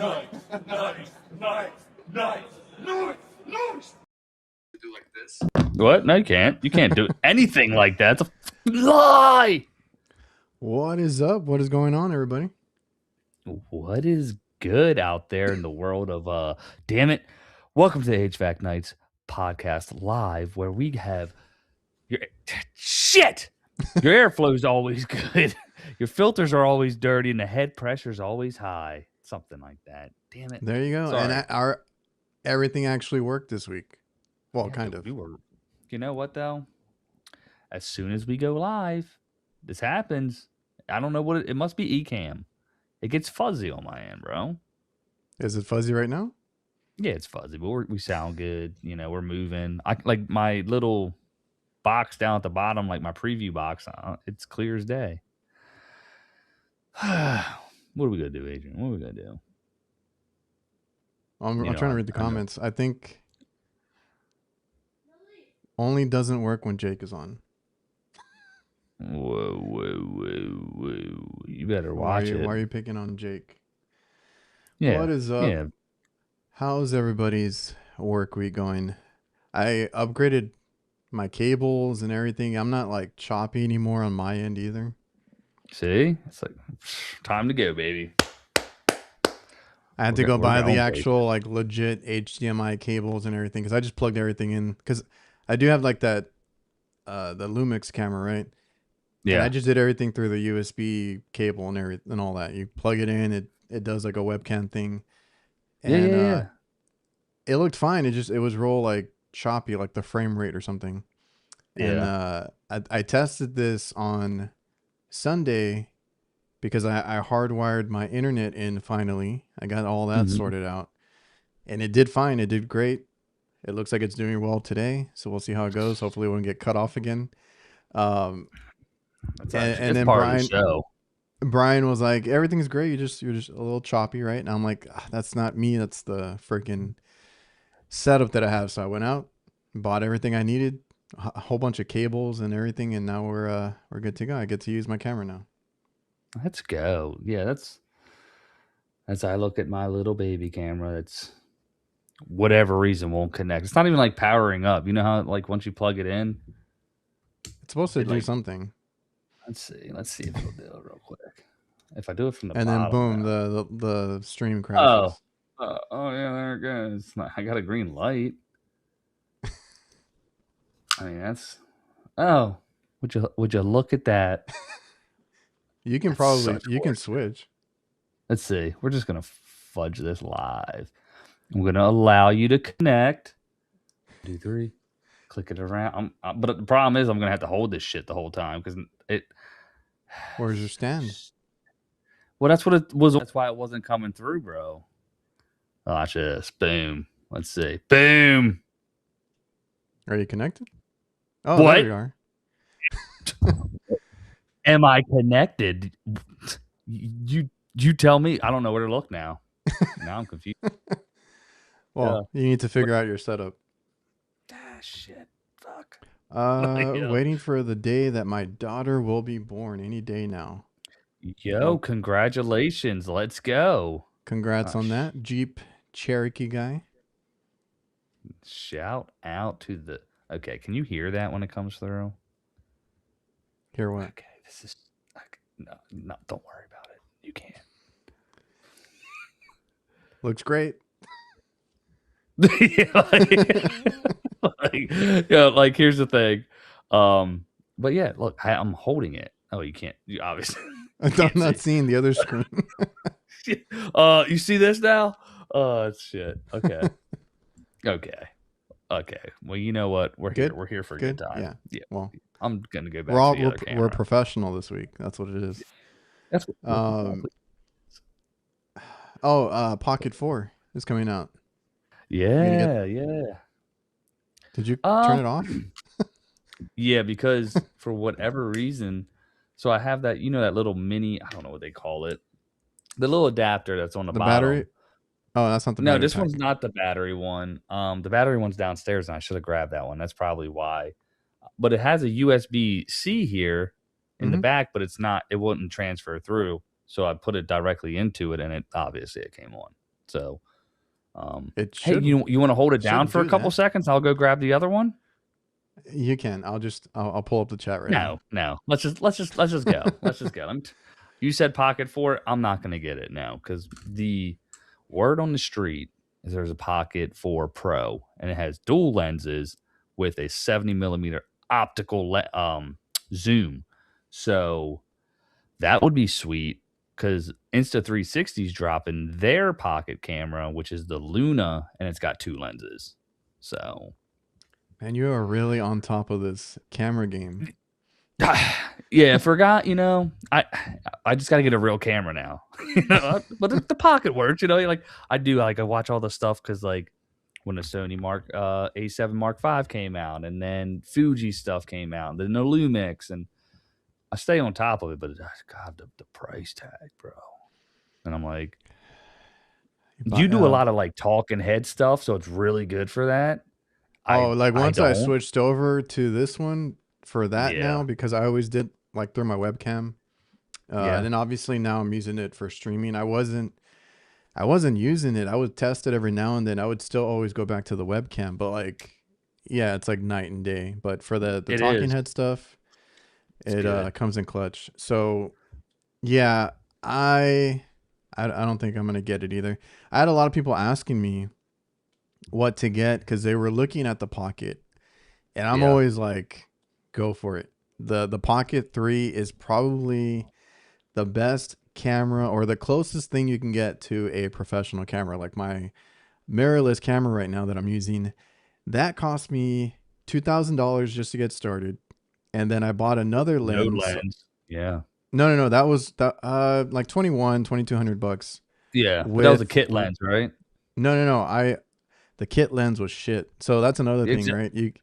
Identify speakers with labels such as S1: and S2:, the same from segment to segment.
S1: Nice. Do like this.
S2: What? No, you can't. You can't do anything like that. It's a lie.
S3: What is up? What is going on, everybody?
S2: What is good out there in the world of damn it. Welcome to the HVAC KNIGHTS podcast live, where we have your shit. Your airflow is always good. Your filters are always dirty, and the head pressure is always high. Something like that. Damn it.
S3: There you go.
S2: Sorry.
S3: And everything actually worked this week. Well,
S2: Yeah,
S3: kind of.
S2: You know what though? As soon as we go live, this happens. I don't know what it must be. Ecamm. It gets fuzzy on my end, bro.
S3: Is it fuzzy right now?
S2: Yeah, it's fuzzy, but we sound good. You know, we're moving. I like my little box down at the bottom, like my preview box. It's clear as day. What are we gonna do, Adrian? What are we gonna do?
S3: I'm trying to read the comments. I think only doesn't work when Jake is on.
S2: Whoa. You better watch it.
S3: Why are you picking on Jake?
S2: Yeah.
S3: What is up?
S2: Yeah.
S3: How's everybody's work week going? I upgraded my cables and everything. I'm not like choppy anymore on my end either.
S2: See? It's like time to go, baby.
S3: I had to go buy the actual like legit HDMI cables and everything because I just plugged everything in because I do have like that the Lumix camera, right?
S2: Yeah.
S3: And I just did everything through the USB cable and everything and all that. You plug it in, it does like a webcam thing. And
S2: yeah.
S3: It looked fine. It was real like choppy, like the frame rate or something.
S2: Yeah.
S3: And I tested this on Sunday because I hardwired my internet in finally. I got all that sorted out. And it did fine. It did great. It looks like it's doing well today. So we'll see how it goes. Hopefully it won't get cut off again. And then Brian was like, everything's great. You're just a little choppy, right? And I'm like, that's not me. That's the freaking setup that I have. So I went out, bought everything I needed, a whole bunch of cables and everything, and now we're good to go. I get to use my camera now.
S2: Let's go. Yeah, that's as I look at my little baby camera. It's whatever reason won't connect. It's not even like powering up. You know how like once you plug it in,
S3: it's supposed to do something.
S2: Let's see if it'll do it real quick. If I do it from the
S3: and
S2: bottom,
S3: then boom,
S2: now,
S3: the stream crashes.
S2: Oh yeah, there it goes. I got a green light. I mean that's. Oh, would you look at that?
S3: You can can switch.
S2: Let's see. We're just gonna fudge this live. I'm gonna allow you to connect. 2, 3. Click it around. But the problem is I'm gonna have to hold this shit the whole time because it.
S3: Where's your stand?
S2: Well, that's what it was. That's why it wasn't coming through, bro. Watch this. Boom. Let's see. Boom.
S3: Are you connected? Oh,
S2: what?
S3: There you are.
S2: Am I connected? You tell me. I don't know where to look now. Now I'm confused.
S3: Well, you need to figure out your setup.
S2: Shit. Fuck.
S3: Waiting for the day that my daughter will be born. Any day now.
S2: Yo, congratulations. Let's go.
S3: Congrats on that, Jeep Cherokee guy.
S2: Shout out to the... Okay, can you hear that when it comes through?
S3: Hear what?
S2: Okay, this is... No, don't worry about it. You can.
S3: Looks great.
S2: Like here's the thing. But yeah, look, I'm holding it. Oh, you can't. You obviously.
S3: I'm not seeing the other screen.
S2: You see this now? Oh shit. Okay. Okay. Well, you know what? We're here. We're here for a good time. Yeah.
S3: Well,
S2: I'm gonna go back to the other camera.
S3: We're professional this week. That's what it is.
S2: That's what.
S3: Pocket 4 is coming out.
S2: Yeah.
S3: Did you turn it off?
S2: Yeah, because for whatever reason, so I have that, that little mini, I don't know what they call it, the little adapter that's on the bottom.
S3: Battery? Oh, that's not the battery.
S2: No, this one's not the battery one. The battery one's downstairs, and I should have grabbed that one. That's probably why. But it has a USB-C here in the back, but it wouldn't transfer through. So I put it directly into it, and it came on. So,
S3: It
S2: hey,
S3: should
S2: you want to hold it down
S3: should
S2: for a
S3: do
S2: couple
S3: that.
S2: seconds? I'll go grab the other one.
S3: You can. I'll pull up the chat right now.
S2: No. Let's just go. Let's just go. You said pocket 4. I'm not gonna get it now because the word on the street is there's a pocket 4 Pro and it has dual lenses with a 70 millimeter optical zoom. So that would be sweet because Insta360 is dropping their pocket camera, which is the Luna, and it's got 2 lenses. So
S3: Man, you are really on top of this camera game.
S2: yeah, I forgot. I just got to get a real camera now. But the pocket works. Like I watch all the stuff because like when the Sony A7 Mark V came out, and then Fuji stuff came out, and then the Lumix, and I stay on top of it. But God, the price tag, bro. And I'm like, you
S3: But
S2: do a lot of like talking head stuff, so it's really good for that.
S3: like
S2: I
S3: once I
S2: don't.
S3: switched over to this one for that
S2: Yeah,
S3: now, because I always did like through my webcam. And
S2: yeah,
S3: then obviously now I'm using it for streaming. I wasn't using it. I would test it every now and then. I would still always go back to the webcam, but like, yeah, it's like night and day. But for the
S2: it
S3: talking
S2: is.
S3: head stuff,
S2: It's
S3: it
S2: good.
S3: comes in clutch. So yeah, I don't think I'm gonna get it either. I had a lot of people asking me what to get because they were looking at the Pocket, and I'm
S2: Yeah.
S3: always like, go for it. The Pocket 3 is probably the best camera or the closest thing you can get to a professional camera. Like my mirrorless camera right now that I'm using, that cost me $2,000 just to get started, and then I bought another
S2: No
S3: lens.
S2: lens. Yeah.
S3: No, that was like 2200 bucks
S2: Yeah, but that was a
S3: with
S2: kit lens, right?
S3: no. I The kit lens was shit. So that's another thing,
S2: Exactly.
S3: right?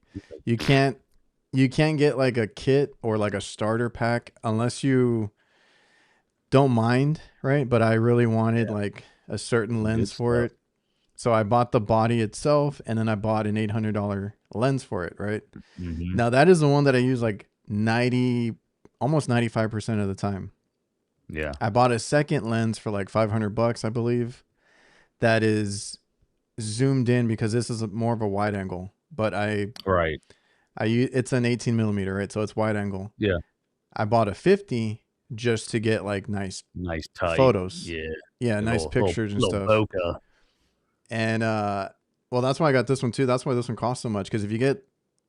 S3: You can't get like a kit or like a starter pack unless you don't mind, right? But I really wanted
S2: Yeah,
S3: like a certain
S2: some good
S3: lens for
S2: stuff.
S3: it. So I bought the body itself and then I bought an $800 lens for it, right?
S2: Mhm.
S3: Now that is the one that I use like 90 almost 95% of the time.
S2: Yeah.
S3: I bought a second lens for like 500 bucks, I believe. That is zoomed in because this is more of a wide angle, but
S2: Right.
S3: it's an 18 millimeter, right? So it's wide angle.
S2: Yeah.
S3: I bought a 50 just to get like nice
S2: Nice tight.
S3: photos.
S2: Yeah.
S3: Yeah,
S2: A
S3: nice pictures and
S2: little
S3: stuff.
S2: bokeh.
S3: And well, that's why I got this one too. That's why this one costs so much, because if you get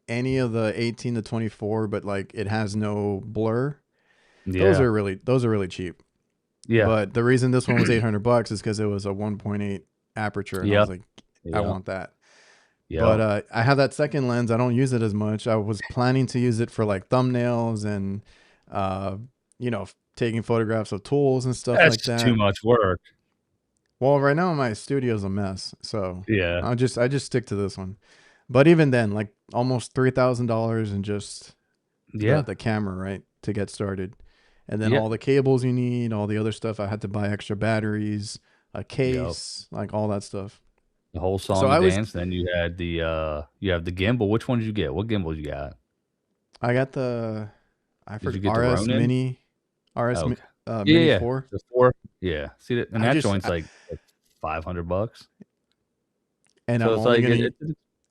S3: any of the 18 to 24 but like it has no blur,
S2: Yeah.
S3: those are really cheap.
S2: Yeah.
S3: But the reason this one was 800 bucks is because it was a 1.8 aperture, and I
S2: Yeah.
S3: was like, I
S2: Yeah.
S3: want that. But
S2: Yeah.
S3: I have that second lens. I don't use it as much. I was planning to use it for like thumbnails and, uh, taking photographs of tools and stuff
S2: That's
S3: like
S2: just too
S3: that.
S2: much work.
S3: Well, right now my studio's a mess, so
S2: Yeah.
S3: I just stick to this one. But even then, like almost $3,000 in just
S2: Yeah.
S3: the camera, right, to get started, and then
S2: Yeah.
S3: all the cables you need, all the other stuff. I had to buy extra batteries, a
S2: Yep.
S3: case, like all that stuff.
S2: The whole
S3: So
S2: song
S3: I
S2: and
S3: was
S2: dance. Then you have the gimbal. Which one did you get? What gimbal you got?
S3: I got the I
S2: Did you
S3: forget
S2: get the
S3: RS
S2: Ronin?
S3: Mini, RS
S2: Okay. Yeah,
S3: Mini
S2: yeah.
S3: 4.
S2: The 4? Yeah. See that, and
S3: I
S2: that
S3: just
S2: joint's like 500 bucks.
S3: and
S2: So it's like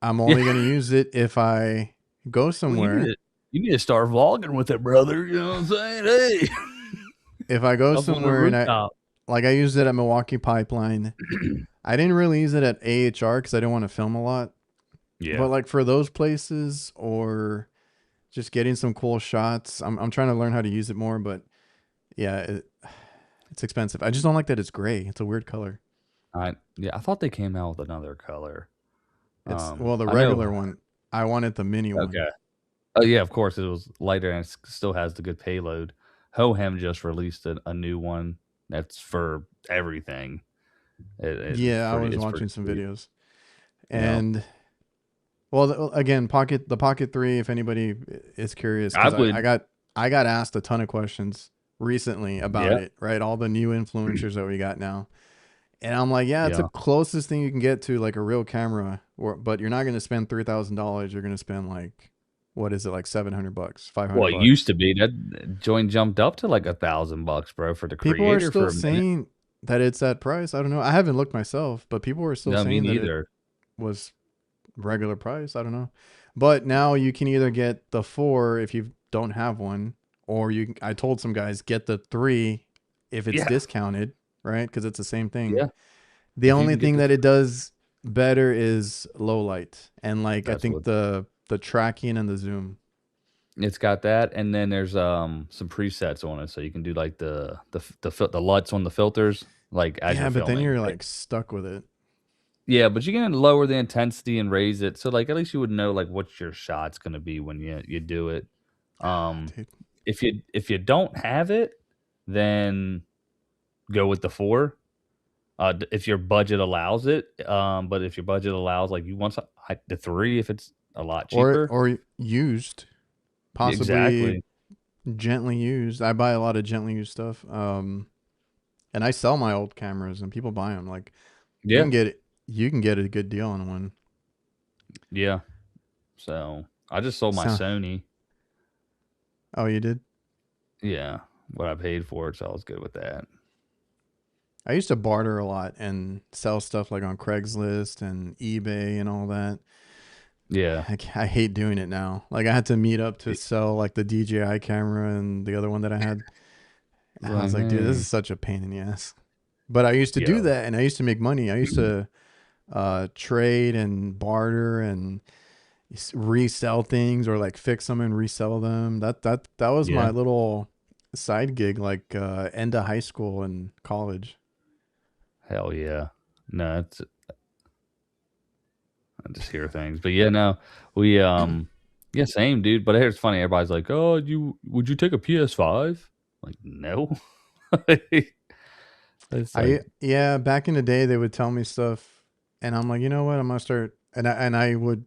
S3: I'm
S2: yeah.
S3: only gonna use it if I go
S2: Well,
S3: somewhere.
S2: you need to start vlogging with it, brother. You know what I'm saying? Hey,
S3: If I go
S2: up on the
S3: somewhere and
S2: rooftop.
S3: I used it at Milwaukee Pipeline. I didn't really use it at AHR because I didn't want to film a lot.
S2: Yeah.
S3: But like for those places or just getting some cool shots, I'm trying to learn how to use it more. But yeah, it's expensive. I just don't like that it's gray. It's a weird color.
S2: I thought they came out with another color.
S3: It's well the
S2: I know.
S3: regular one. I wanted the mini one.
S2: Okay. Oh yeah, of course it was lighter and it still has the good payload. Hohem just released a new one that's for everything.
S3: Yeah, I was
S2: It's pretty
S3: watching some
S2: sweet.
S3: videos.
S2: Yeah.
S3: And well, again, the Pocket 3, if anybody is curious,
S2: I
S3: because
S2: would.
S3: I got asked a ton of questions recently about
S2: Yeah.
S3: it, right? All the new influencers that we got now. And I'm like, yeah, it's the
S2: Yeah.
S3: closest thing you can get to like a real camera, but you're not going to spend $3,000. You're going to spend like, what is it, like 700 bucks, 500
S2: Well, it used
S3: bucks.
S2: to be that joint jumped up to like $1,000 bucks, bro, for the
S3: People are
S2: creator
S3: still
S2: for a minute.
S3: saying, that it's that price. I don't know. I haven't looked myself, but people were still
S2: No, me
S3: saying that it
S2: neither.
S3: was regular price. I don't know. But now you can either get the 4 if you don't have one, or I told some guys get the 3 if it's
S2: Yeah,
S3: discounted, right? Because it's the same thing.
S2: yeah.
S3: The
S2: If you
S3: only
S2: can get
S3: thing
S2: the
S3: that it
S2: three,
S3: does better is low light and like I
S2: that's
S3: think
S2: what
S3: the tracking and the zoom.
S2: it's got. That, and then there's some presets on it, so you can do like the LUTs on the filters, like as you're
S3: Yeah, but then
S2: filming.
S3: you're like stuck with it.
S2: Yeah, but you can lower the intensity and raise it, so, like, at least you would know, like, what your shot's gonna be when you do it. Um,
S3: Dude.
S2: if you don't have it, then go with the 4, if your budget allows it, but if your budget allows, like, you want some like, the 3 if it's a lot cheaper.
S3: Or used, possibly
S2: Exactly.
S3: gently used. I buy a lot of gently used stuff. And I sell my old cameras and people buy them. Like you
S2: Yeah,
S3: can get you can get a good deal on one.
S2: yeah. So, I just sold my
S3: So,
S2: Sony.
S3: oh, you did?
S2: Yeah, what I paid for it, so I was good with that.
S3: I used to barter a lot and sell stuff like on Craigslist and eBay and all that.
S2: Yeah.
S3: I hate doing it now. Like I had to meet up to sell like the DJI camera and the other one that I had.
S2: It's
S3: And I was
S2: like,
S3: like, dude, this is
S2: "Hey."
S3: such a pain in the ass. But I used to do
S2: Yeah.
S3: that and I used to make money. I used to trade and barter and resell things or like fix them and resell them. That was my
S2: Yeah.
S3: little side gig like end of high school and college.
S2: Hell yeah. No, it's I just hear things. But yeah, no, we yeah, same dude. But here's funny, everybody's like, "Oh, you would you take a PS5?" Like, no. It's like,
S3: I Yeah, back in the day they would tell me stuff and I'm like, you know what, I'm gonna start and I would.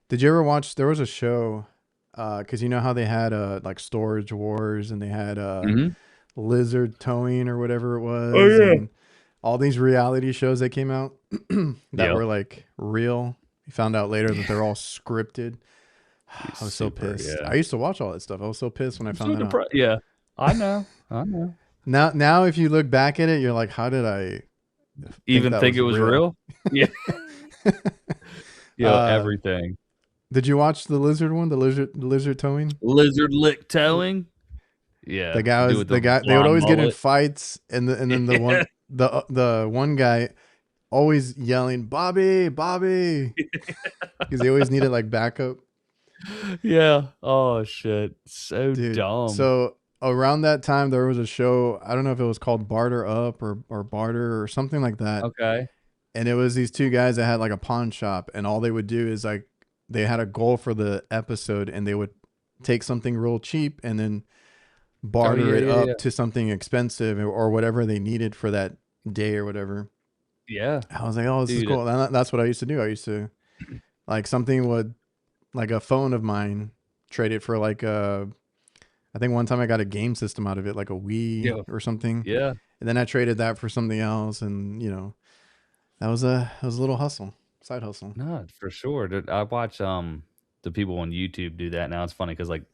S3: Did you ever watch? There was a show, because you know how they had like Storage Wars and they had
S2: mhm.
S3: Lizard Towing or whatever it
S2: Oh
S3: was,
S2: yeah.
S3: and all these reality shows that came out that
S2: Yep.
S3: were like real. You found out later that they're all scripted. I was so
S2: Super,
S3: pissed.
S2: yeah.
S3: I used to watch all that stuff. I was so pissed when I
S2: I'm
S3: found
S2: so
S3: that out.
S2: depressed. Yeah. I know. I know.
S3: Now, if you look back at it, you're like, how did I think
S2: Even
S3: that
S2: think
S3: was
S2: it was
S3: real?
S2: real? Yeah. Yo,
S3: uh,
S2: everything.
S3: did you watch the lizard one? The lizard towing?
S2: Lizard lick towing? Yeah. Do with the
S3: The guy. They would
S2: blonde
S3: always get in
S2: mullet.
S3: fights, and then
S2: Yeah.
S3: the one guy always yelling Bobby, Bobby, because they always needed like backup.
S2: Yeah. Oh shit. So
S3: Dude,
S2: dumb.
S3: so around that time there was a show, I don't know if it was called Barter Up or Barter or something like that.
S2: Okay.
S3: And it was these two guys that had like a pawn shop and all they would do is like they had a goal for the episode and they would take something real cheap and then
S2: Oh
S3: barter
S2: yeah,
S3: it
S2: yeah, yeah.
S3: up to something expensive or whatever they needed for that day or whatever.
S2: Yeah.
S3: I was like, oh, this is
S2: Dude,
S3: cool. And that's what I used to do. I used to like something would like a phone of mine trade it for like a, I think one time I got a game system out of it, like a Wii
S2: yeah.
S3: or something.
S2: Yeah.
S3: And then I traded that for something else. And you know, that was a little hustle, side hustle.
S2: No, for sure. Dude, I watch the people on YouTube do that now. It's funny because like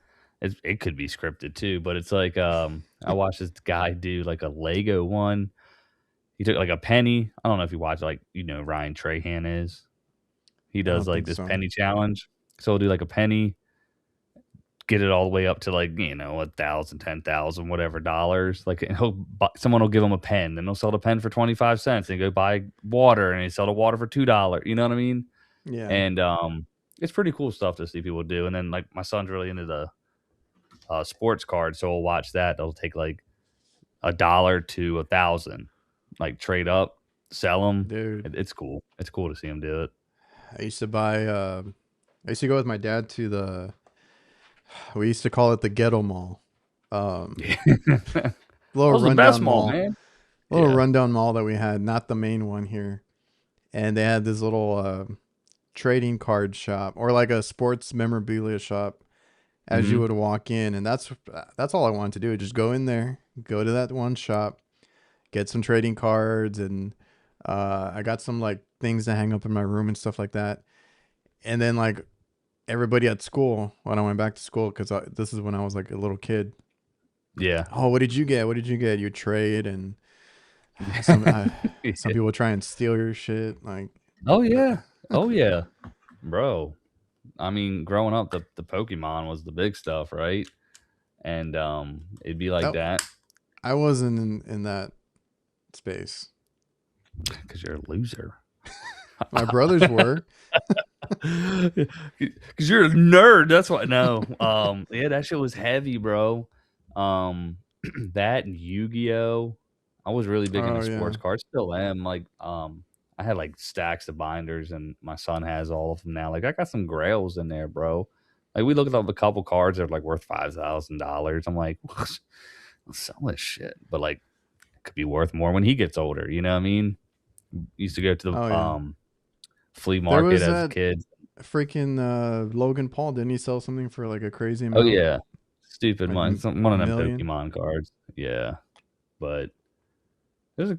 S2: it could be scripted too, but it's like I watched this guy do like a Lego one. He took like a penny. I don't know if you watch like Ryan Trahan is. He
S3: I
S2: does
S3: don't
S2: like
S3: think
S2: this
S3: so.
S2: penny challenge. So he'll do like a penny, get it all the way up to like 1,000, 10,000, whatever dollars. Like and someone will give him a pen, then they'll sell the pen for 25 cents. And go buy water, and they sell the water for $2. You know what I mean?
S3: Yeah.
S2: And it's pretty cool stuff to see people do. And then like my son's really into the sports cards, so we'll watch that. They'll take like $1 to 1,000, like trade up, sell them.
S3: Dude,
S2: It's cool. It's cool to see them do it.
S3: I used to buy, I used to go with my dad to we used to call it the ghetto mall. Um,
S2: Yeah, that
S3: Little
S2: was the best
S3: rundown
S2: mall,
S3: mall,
S2: man.
S3: little
S2: Yeah.
S3: rundown mall that we had, not the main one here. And they had this little, trading card shop or like a sports memorabilia shop as you
S2: Hmm.
S3: would walk in. And that's all I wanted to do. Just go in there, go to that one shop, get some trading cards. And, I got some like things to hang up in my room and stuff like that. And then like everybody at school when I went back to school, because this is when I was like a little kid.
S2: Yeah.
S3: Oh, what did you get? What did you get? You trade and Some people try and steal your shit. Like,
S2: Oh yeah. Oh yeah. Bro. I mean, growing up the Pokemon was the big stuff, right? And it'd be like
S3: that
S2: that
S3: I wasn't in that space.
S2: because you're a loser.
S3: My brothers were.
S2: Because you're a nerd. That's why. No. Yeah, that shit was heavy, bro. Um, that and Yu-Gi-Oh. I was really big
S3: Oh
S2: into
S3: yeah.
S2: sports cards. Still am. Like, I had like stacks of binders, and my son has all of them now. Like, I got some Grails in there, bro. Like, we looked up a couple cards that are like worth $5,000. I'm like, I'll sell this shit, but like, it could be worth more when he gets older. You know what I mean? Used to go to
S3: Oh
S2: the
S3: yeah.
S2: flea
S3: There
S2: market
S3: was
S2: as a
S3: that
S2: kid.
S3: freaking Logan Paul. Didn't he sell something for like a crazy
S2: Oh
S3: amount?
S2: yeah, stupid
S3: Like
S2: one. One
S3: a
S2: of them
S3: million?
S2: Pokemon cards. Yeah, but there's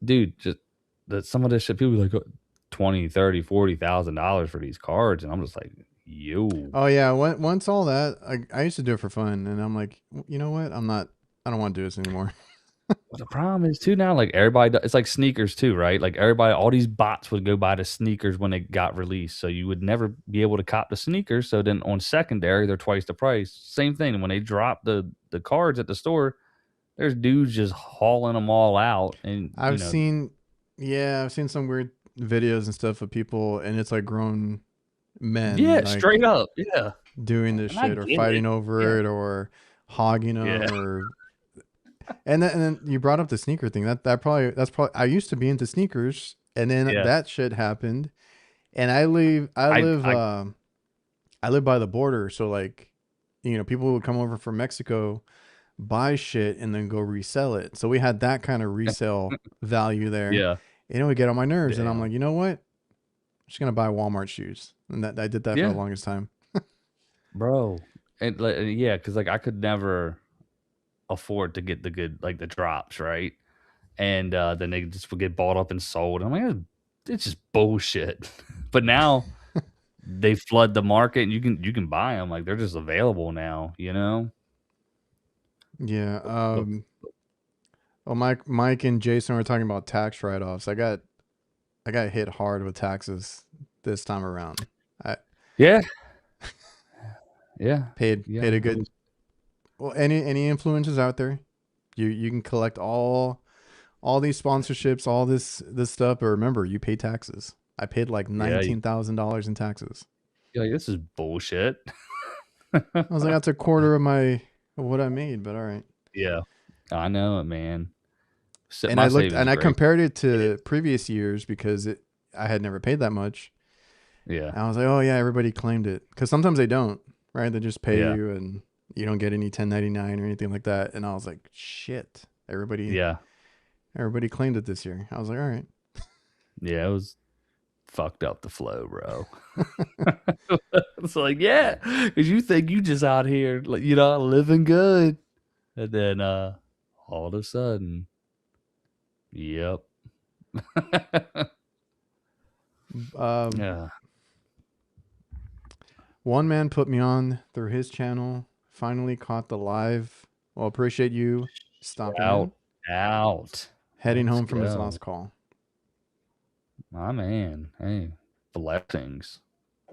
S2: dude. Just that some of this shit. People be like 20, 30, $40,000 for these cards, and I'm just like, yo.
S3: Oh yeah. Once all that, I used to do it for fun, and I'm like, you know what? I'm not. I don't want to do this anymore.
S2: Well, the problem is too now. Like everybody, it's like sneakers too, right? Like everybody, all these bots would go buy the sneakers when they got released, so you would never be able to cop the sneakers. So then on secondary, they're twice the price. Same thing when they drop the cards at the store. There's dudes just hauling them all out, and
S3: I've seen, yeah, I've seen some weird videos and stuff of people, and it's like grown men
S2: yeah, straight
S3: like
S2: up, yeah,
S3: doing this
S2: and I
S3: shit or
S2: get it.
S3: fighting
S2: Yeah,
S3: over it or hogging
S2: yeah,
S3: them or and then you brought up the sneaker thing. That's probably I used to be into sneakers, and then
S2: yeah.
S3: that shit happened, and I live by the border, so like, people would come over from Mexico, buy shit, and then go resell it. So we had that kind of resale value there,
S2: yeah,
S3: and it would get on my nerves. And I'm
S2: damn,
S3: like, you know what? I'm just gonna buy Walmart shoes, and that I did that for the
S2: yeah,
S3: longest time.
S2: bro, and like, yeah, because like I could never afford to get the good like the drops, right? And then they just would get bought up and sold. I'm like, it's just bullshit. But now they flood the market, and you can buy them like they're just available now. You know?
S3: Yeah.
S2: But
S3: Well, Mike and Jason were talking about tax write-offs. I got hit hard with taxes this time around. I
S2: yeah, yeah, yeah.
S3: paid a good. Well, any influencers out there, you can collect all these sponsorships, all this stuff, but remember, you pay taxes. I paid like
S2: Yeah,
S3: $19,000 in taxes.
S2: you're like, this is bullshit.
S3: I was like, that's a quarter of what I made, but all right.
S2: Yeah, I know it, man.
S3: And
S2: My
S3: I looked
S2: savings
S3: and I
S2: are great.
S3: compared it to previous years because I had never paid that much.
S2: Yeah,
S3: And I was like, oh yeah, everybody claimed it because sometimes they don't, right? They just pay
S2: yeah,
S3: you and you don't get any 1099 or anything like that. And I was like, shit,
S2: yeah,
S3: everybody claimed it this year. I was like, all right.
S2: yeah. It was fucked up the flow, bro. It's like, yeah, because you think you just out here, like, living good, and then all of a sudden, yep,
S3: Um,
S2: yeah,
S3: One man put me on through his channel. Finally caught the live. Well, appreciate you stopping in.
S2: out, out.
S3: Heading
S2: Let's
S3: home from his
S2: go,
S3: last call.
S2: my man. Hey, blessings.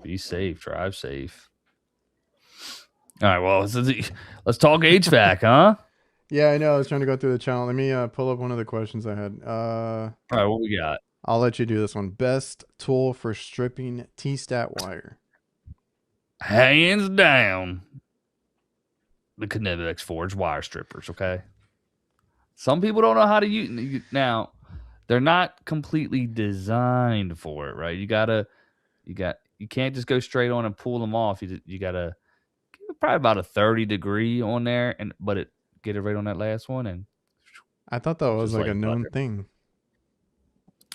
S2: Be safe. Drive safe. All right. Well, let's talk HVAC, huh?
S3: Yeah, I know. I was trying to go through the channel. Let me pull up one of the questions I had.
S2: All right. What we got?
S3: I'll let you do this one. Best tool for stripping T-stat wire.
S2: Hands down, the Navac Forge wire strippers. Okay. Some people don't know how to use now. They're not completely designed for it, right? You can't just go straight on and pull them off. You gotta give it probably about a 30-degree on there, and but get it right on that last one, and
S3: I thought that was
S2: just
S3: like a
S2: like
S3: known
S2: butter.
S3: thing.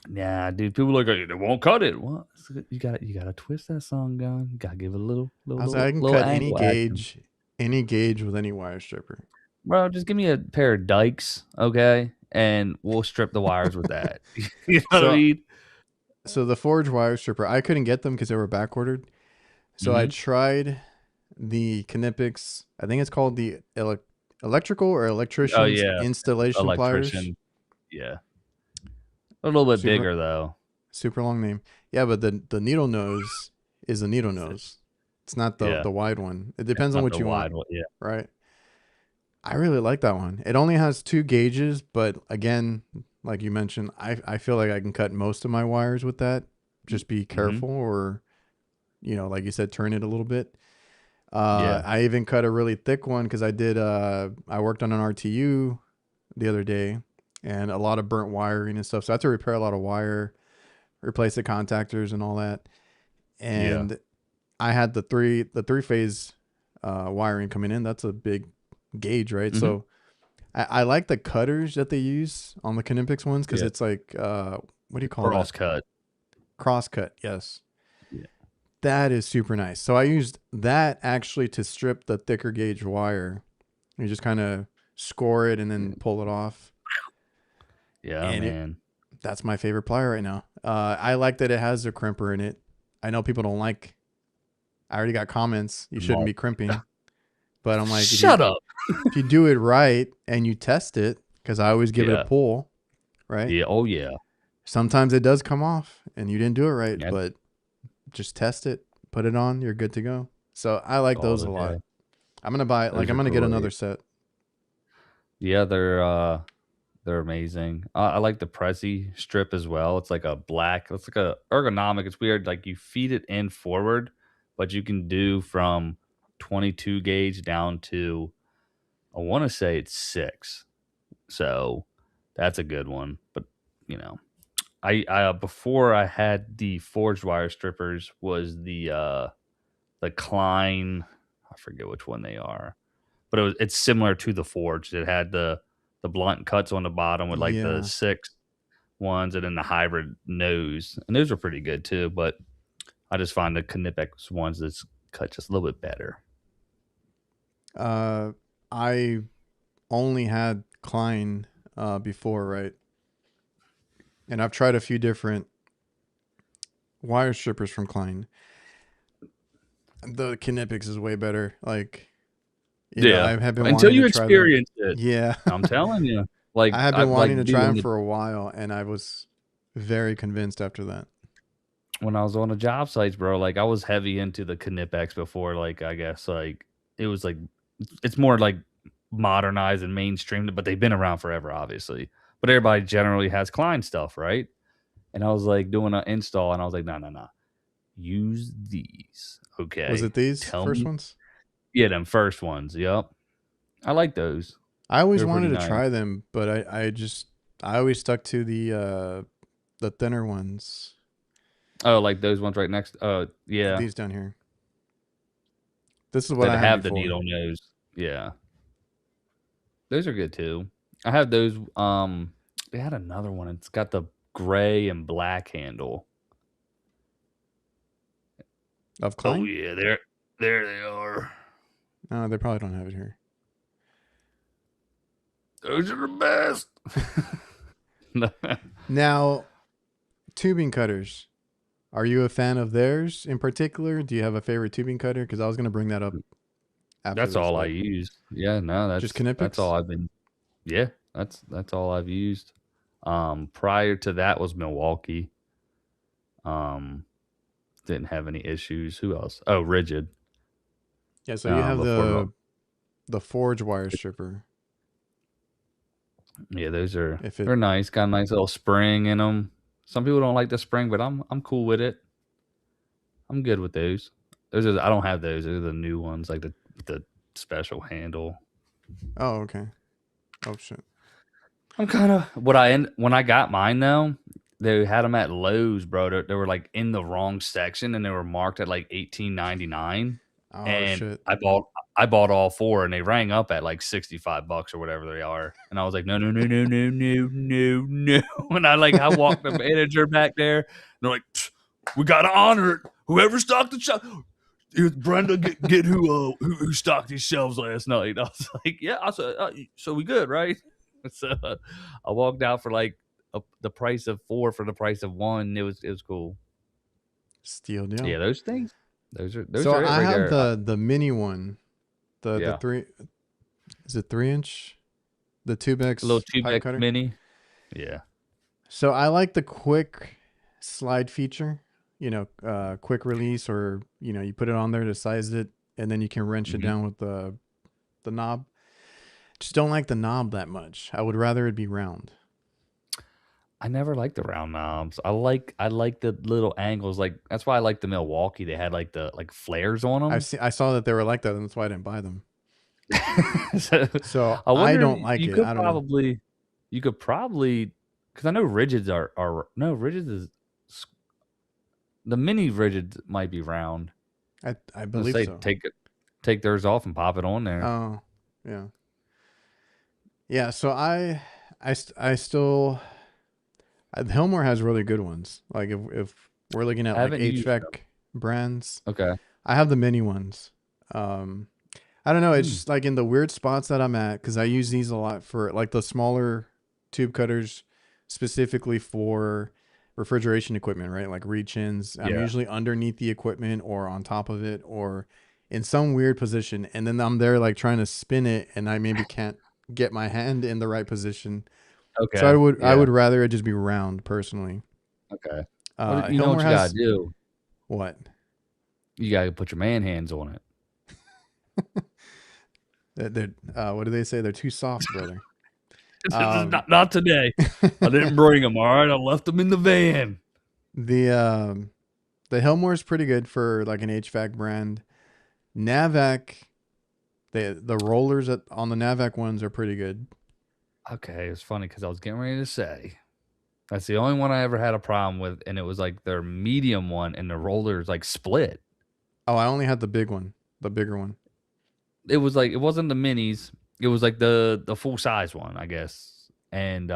S2: Nah, dude, people are like, they won't cut it. What? You gotta twist that song gun. You gotta give it a little
S3: I was
S2: little
S3: like, I
S2: little,
S3: can
S2: little
S3: cut
S2: angle action.
S3: any gauge with any wire stripper.
S2: Bro, just give me a pair of dikes, okay? And we'll strip the wires with that. You know what I
S3: So,
S2: mean?
S3: so the Forge wire stripper, I couldn't get them because they were back ordered. So I
S2: Mm-hmm.
S3: tried the Knipex. I think it's called the electrical or
S2: Oh
S3: electrician's
S2: yeah,
S3: installation pliers.
S2: electrician. Yeah. A little bit
S3: Super
S2: bigger though.
S3: super long name. Yeah, but the needle nose is a needle nose. It's not
S2: Yeah,
S3: the wide one. It
S2: it's
S3: depends on
S2: not
S3: what
S2: the
S3: you want,
S2: wide one. Yeah.
S3: right? I really like that one. It only has 2 gauges, but again, like you mentioned, I feel like I can cut most of my wires with that. Just be
S2: Mm-hmm.
S3: careful, or like you said, turn it a little bit.
S2: Yeah.
S3: I even cut a really thick one because I worked on an RTU the other day, and a lot of burnt wiring and stuff. So I had to repair a lot of wire, replace the contactors and all that.
S2: Yeah.
S3: And I had the three phase wiring coming in. That's a big gauge, right?
S2: Mm-hmm.
S3: So I like the cutters that they use on the Kinetics ones because
S2: Yeah.
S3: it's like what do you call that?
S2: Cross cut.
S3: Cross cut. Yes,
S2: Yeah.
S3: that is super nice. So I used that actually to strip the thicker gauge wire. You just kind of score it and then pull it off,
S2: Yeah,
S3: and
S2: man.
S3: that's my favorite plier right now. I like that it has a crimper in it. I know people don't like. I already got comments. You shouldn't
S2: Malt.
S3: be crimping, but I'm like,
S2: Shut up.
S3: if you do it right and you test it, because I always give it a
S2: Yeah.
S3: pull, right?
S2: Yeah. Oh yeah.
S3: Sometimes it does come off and you didn't do it right,
S2: That's
S3: but just test it, put it on, you're good to go. So I like
S2: all
S3: those a
S2: the
S3: lot.
S2: day.
S3: I'm gonna buy like
S2: Those
S3: I'm
S2: are
S3: gonna get another
S2: great.
S3: set.
S2: Yeah, they're amazing. I like the Prezi strip as well. It's like a black. It's like a ergonomic. It's weird. Like you feed it in forward, but you can do from 22 gauge down to I want to say it's 6. So that's a good one. But you know, I before I had the forged wire strippers was the Klein. I forget which one they are, but it's similar to the forged. It had the blunt cuts on the bottom with like the
S3: Yeah.
S2: 6 ones and then the hybrid nose, and those are pretty good too. But I just find the Knipex ones that's cut just a little bit better.
S3: Uh, I only had Klein before, right? And I've tried a few different wire strippers from Klein. The Kinetics is way better. Like,
S2: Yeah,
S3: I have been
S2: until
S3: wanting to
S2: you
S3: try them.
S2: experience it,
S3: Yeah.
S2: I'm telling you.
S3: I
S2: Like
S3: have
S2: I
S3: been wanting
S2: like
S3: to
S2: dude
S3: try
S2: on
S3: them
S2: the
S3: for a while, and I was very convinced after that.
S2: when I was on the job sites, bro, like I was heavy into the Knipex before. Like I guess like it was like it's more like modernized and mainstream, but they've been around forever, obviously. But everybody generally has Klein stuff, right? And I was like doing an install, and I was like, no, no, no, use these,
S3: Was
S2: okay?
S3: it these
S2: Tell
S3: first
S2: me,
S3: ones?
S2: yeah, them first ones. Yep, I like those.
S3: I always
S2: They're
S3: wanted
S2: pretty
S3: to
S2: nice.
S3: try them, but I always stuck to the thinner ones.
S2: Oh, like those ones right next. Yeah,
S3: These down here. This is what
S2: that
S3: I had
S2: have the
S3: before.
S2: needle nose. Yeah, those are good too. I have those. They had another one. It's got the gray and black handle.
S3: Of
S2: Oh
S3: Klein?
S2: yeah, there they are.
S3: No, they probably don't have it here.
S2: Those are the best.
S3: Now, tubing cutters. Are you a fan of theirs in particular? Do you have a favorite tubing cutter? Because I was gonna bring that up after
S2: That's
S3: this,
S2: all I
S3: but
S2: use. Yeah, no,
S3: just
S2: that's all
S3: Knipex?
S2: I've been. Yeah, that's all I've used. Prior to that was Milwaukee. Um, didn't have any issues. Who else? Oh, Rigid.
S3: Yeah, so you have
S2: Before
S3: the forge wire stripper.
S2: yeah, those are
S3: If it
S2: they're nice. Got a nice little spring in them. Some people don't like the spring, but I'm cool with it. I'm good with those. Those are I don't have those. Those are the new ones, like the special handle.
S3: Oh, okay. Oh shit.
S2: I'm kind of what I end when I got mine though. They had them at Lowe's, bro. They were like in the wrong section, and they were marked at like 18.99.
S3: Oh
S2: And
S3: shit.
S2: I bought all four, and they rang up at like $65 or whatever they are. And I was like, no, no, no, no, no, no, no, no. And I walked the manager back there, and they're like, we gotta honor it. Whoever stocked the shelf. Brenda, get who stocked these shelves last night. I was like, yeah. I said, so we good, right? So I walked out for like the price of four for the price of one. It was cool.
S3: Steel deal.
S2: Yeah, those things. Those
S3: So
S2: are it
S3: I
S2: right
S3: have
S2: there.
S3: the mini one. The
S2: Yeah,
S3: three, is it 3 inch? The
S2: a little
S3: Tubex pipe
S2: Tubex
S3: cutter.
S2: mini. Yeah,
S3: So I like the quick slide feature. Quick release, or you put it on there to size it, and then you can wrench it
S2: Mhm.
S3: down with the knob. Just don't like the knob that much. I would rather it be round.
S2: I never liked the round knobs. I like the little angles. Like that's why I like the Milwaukee. They had like the like flares on them.
S3: I saw that they were like that, and that's why I didn't buy them.
S2: So
S3: So
S2: I
S3: I
S2: wonder
S3: don't like
S2: you
S3: it.
S2: could
S3: I don't know.
S2: probably you could probably because I know rigids are no rigids is the mini rigids might be round.
S3: I
S2: Let's
S3: believe
S2: say
S3: so.
S2: take theirs off and pop it on there.
S3: Oh, yeah. Yeah, so I still Hillmore has really good ones. Like if we're looking at
S2: I
S3: like
S2: haven't used them.
S3: HVAC brands,
S2: Okay.
S3: I have the mini ones. Um, I don't know. It's
S2: Hmm.
S3: just like in the weird spots that I'm at, because I use these a lot for like the smaller tube cutters, specifically for refrigeration equipment, right? Like reach-ins. I'm
S2: Yeah.
S3: usually underneath the equipment or on top of it or in some weird position, and then I'm there like trying to spin it, and I maybe can't get my hand in the right position. So
S2: Okay.
S3: I
S2: Yeah.
S3: would rather it just be round personally.
S2: Okay. What you know
S3: Hillmore
S2: what you gotta
S3: has
S2: do?
S3: what?
S2: You gotta put your man hands on it.
S3: What do they say? They're too soft, brother.
S2: Not,
S3: Um,
S2: not today. I didn't bring them. All right, I left them in the van.
S3: the the Hillmore is pretty good for like an HVAC brand. Navac, the rollers on the Navac ones are pretty good.
S2: Okay, it's funny because I was getting ready to say that's the only one I ever had a problem with, and it was like their medium one, and the rollers like split.
S3: Oh, I only had the big one, the bigger one.
S2: It was like it wasn't the minis. It was like the full size one, I guess, and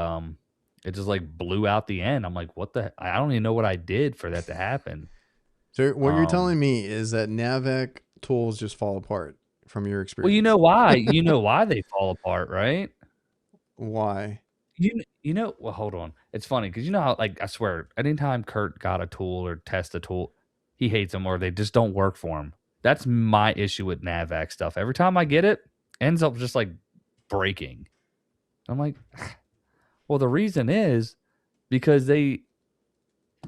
S2: it just like blew out the end. I'm like, what the? I don't even know what I did for that to happen.
S3: So what you're
S2: Um,
S3: telling me is that Navac tools just fall apart from your
S2: well, you
S3: experience.
S2: know why? You know why they fall apart, right?
S3: Why?
S2: You know well, hold on. It's funny because you know how like I swear, anytime Kurt got a tool or test a tool, he hates them or they just don't work for him. That's my issue with Navac stuff. Every time I get it, ends up just like breaking. I'm like, well, the reason is because they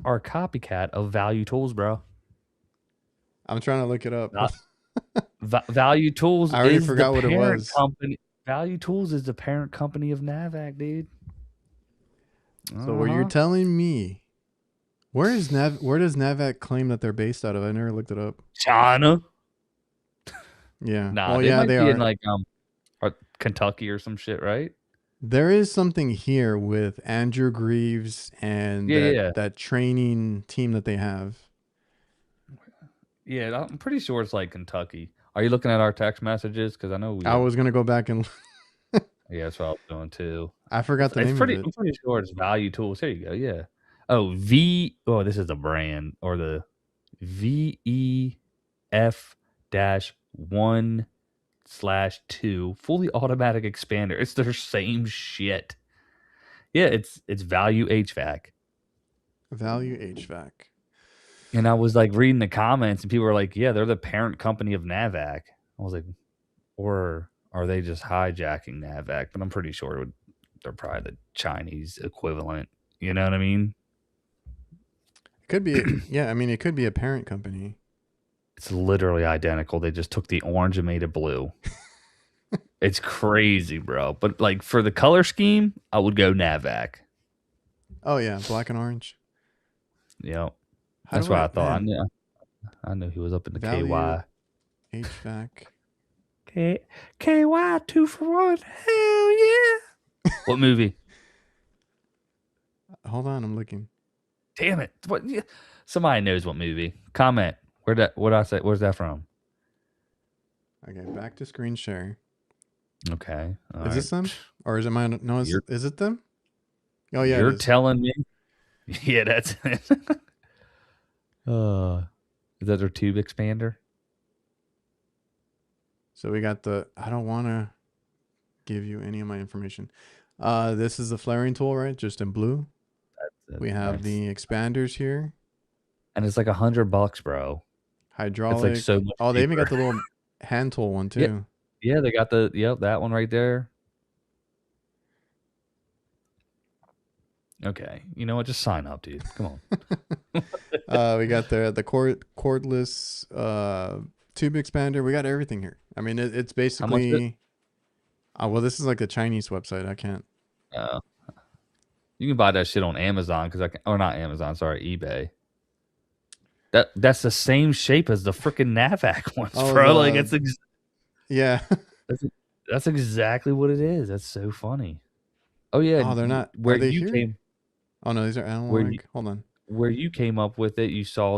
S2: are a copycat of Value Tools, bro.
S3: I'm trying to look it up.
S2: Not, Value Tools
S3: I already
S2: is the
S3: forgot what it
S2: parent
S3: was.
S2: company. Value Tools is the parent company of Navac, dude.
S3: So what you're
S2: Uh-huh.
S3: telling me, where does Navac claim that they're based out of? I never looked it up.
S2: China.
S3: Yeah.
S2: Nah,
S3: Well,
S2: they
S3: yeah,
S2: might
S3: they
S2: be in
S3: are.
S2: like Kentucky or some shit, right?
S3: There is something here with Andrew Greaves and
S2: Yeah, yeah, yeah.
S3: that training team that they have.
S2: Yeah, I'm pretty sure it's like Kentucky. Are you looking at our text messages? Because I know we
S3: I
S2: had.
S3: was gonna go back and
S2: Yeah, that's what I was doing too.
S3: I forgot the
S2: It's
S3: name of
S2: pretty.
S3: it.
S2: I'm pretty sure it's Value Tools. Here you go. Yeah. Oh, Oh, this is the brand or the VEF dash 1/2 fully automatic expander. It's their same shit. Yeah, it's Value HVAC.
S3: Value HVAC.
S2: And I was like reading the comments, and people were like, "Yeah, they're the parent company of Navac." I was like, "Or are they just hijacking Navac?" But I'm pretty sure they're probably the Chinese equivalent. You know what I mean?
S3: It could be, yeah. I mean, it could be a parent company.
S2: It's literally identical. They just took the orange and made it blue. It's crazy, bro. But like for the color scheme, I would go Navac.
S3: Oh yeah, black and orange.
S2: Yep,
S3: How
S2: that's
S3: do
S2: what
S3: I,
S2: I thought.
S3: man?
S2: I knew he was up in the
S3: Value
S2: KY.
S3: HVAC.
S2: KY 2 for 1. Hell yeah! What movie?
S3: Hold on, I'm looking.
S2: Damn it! What? Somebody knows what movie? Comment. Where that? What I say? Where's that from?
S3: Okay, back to screen share.
S2: Okay. All
S3: Is
S2: right.
S3: this them or is it mine? No,
S2: You're
S3: is it them? Oh yeah, it
S2: you're
S3: is.
S2: telling me? Yeah, that's it. uh, is that their tube expander?
S3: So we got the. I don't want to give you any of my information. This is the flaring tool, right? Just in blue. We have
S2: That's
S3: the expanders here.
S2: and it's like $100, bro. It's like so
S3: Hydraulic.
S2: much
S3: Oh, they even got
S2: cheaper.
S3: the little hand tool one
S2: Yeah,
S3: too.
S2: yeah. They got that one right there. Okay. You know what? Just sign up, dude. Come on.
S3: We got the cordless tube expander. We got everything here. I mean, it's
S2: How much is it?
S3: basically. Well, this is like a Chinese website. I can't.
S2: Uh, you can buy that shit on Amazon because I can, or not Amazon, sorry, eBay. That's the same shape as the freaking Navac ones,
S3: Oh,
S2: bro. Like
S3: yeah.
S2: that's, that's exactly what it is. That's so funny. Oh yeah,
S3: Oh, they're not.
S2: where
S3: Are they
S2: you
S3: here?
S2: came,
S3: Oh no, these are
S2: where you
S3: analog. Hold on.
S2: where you came up with it, you saw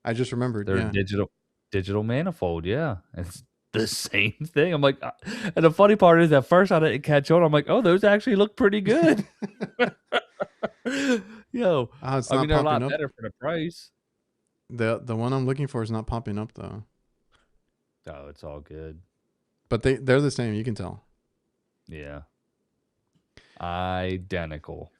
S3: I just remembered.
S2: their
S3: Yeah.
S2: digital manifold. Yeah, it's the same thing. I'm like, and the funny part is, at first I didn't catch on. I'm like, oh, those actually look pretty good. Yo,
S3: Oh, it's
S2: I mean,
S3: not
S2: they're a
S3: popping
S2: lot
S3: up.
S2: better for the price.
S3: The one I'm looking for is not popping up though.
S2: Oh, it's all good.
S3: But they're the same. You can tell.
S2: Yeah, identical.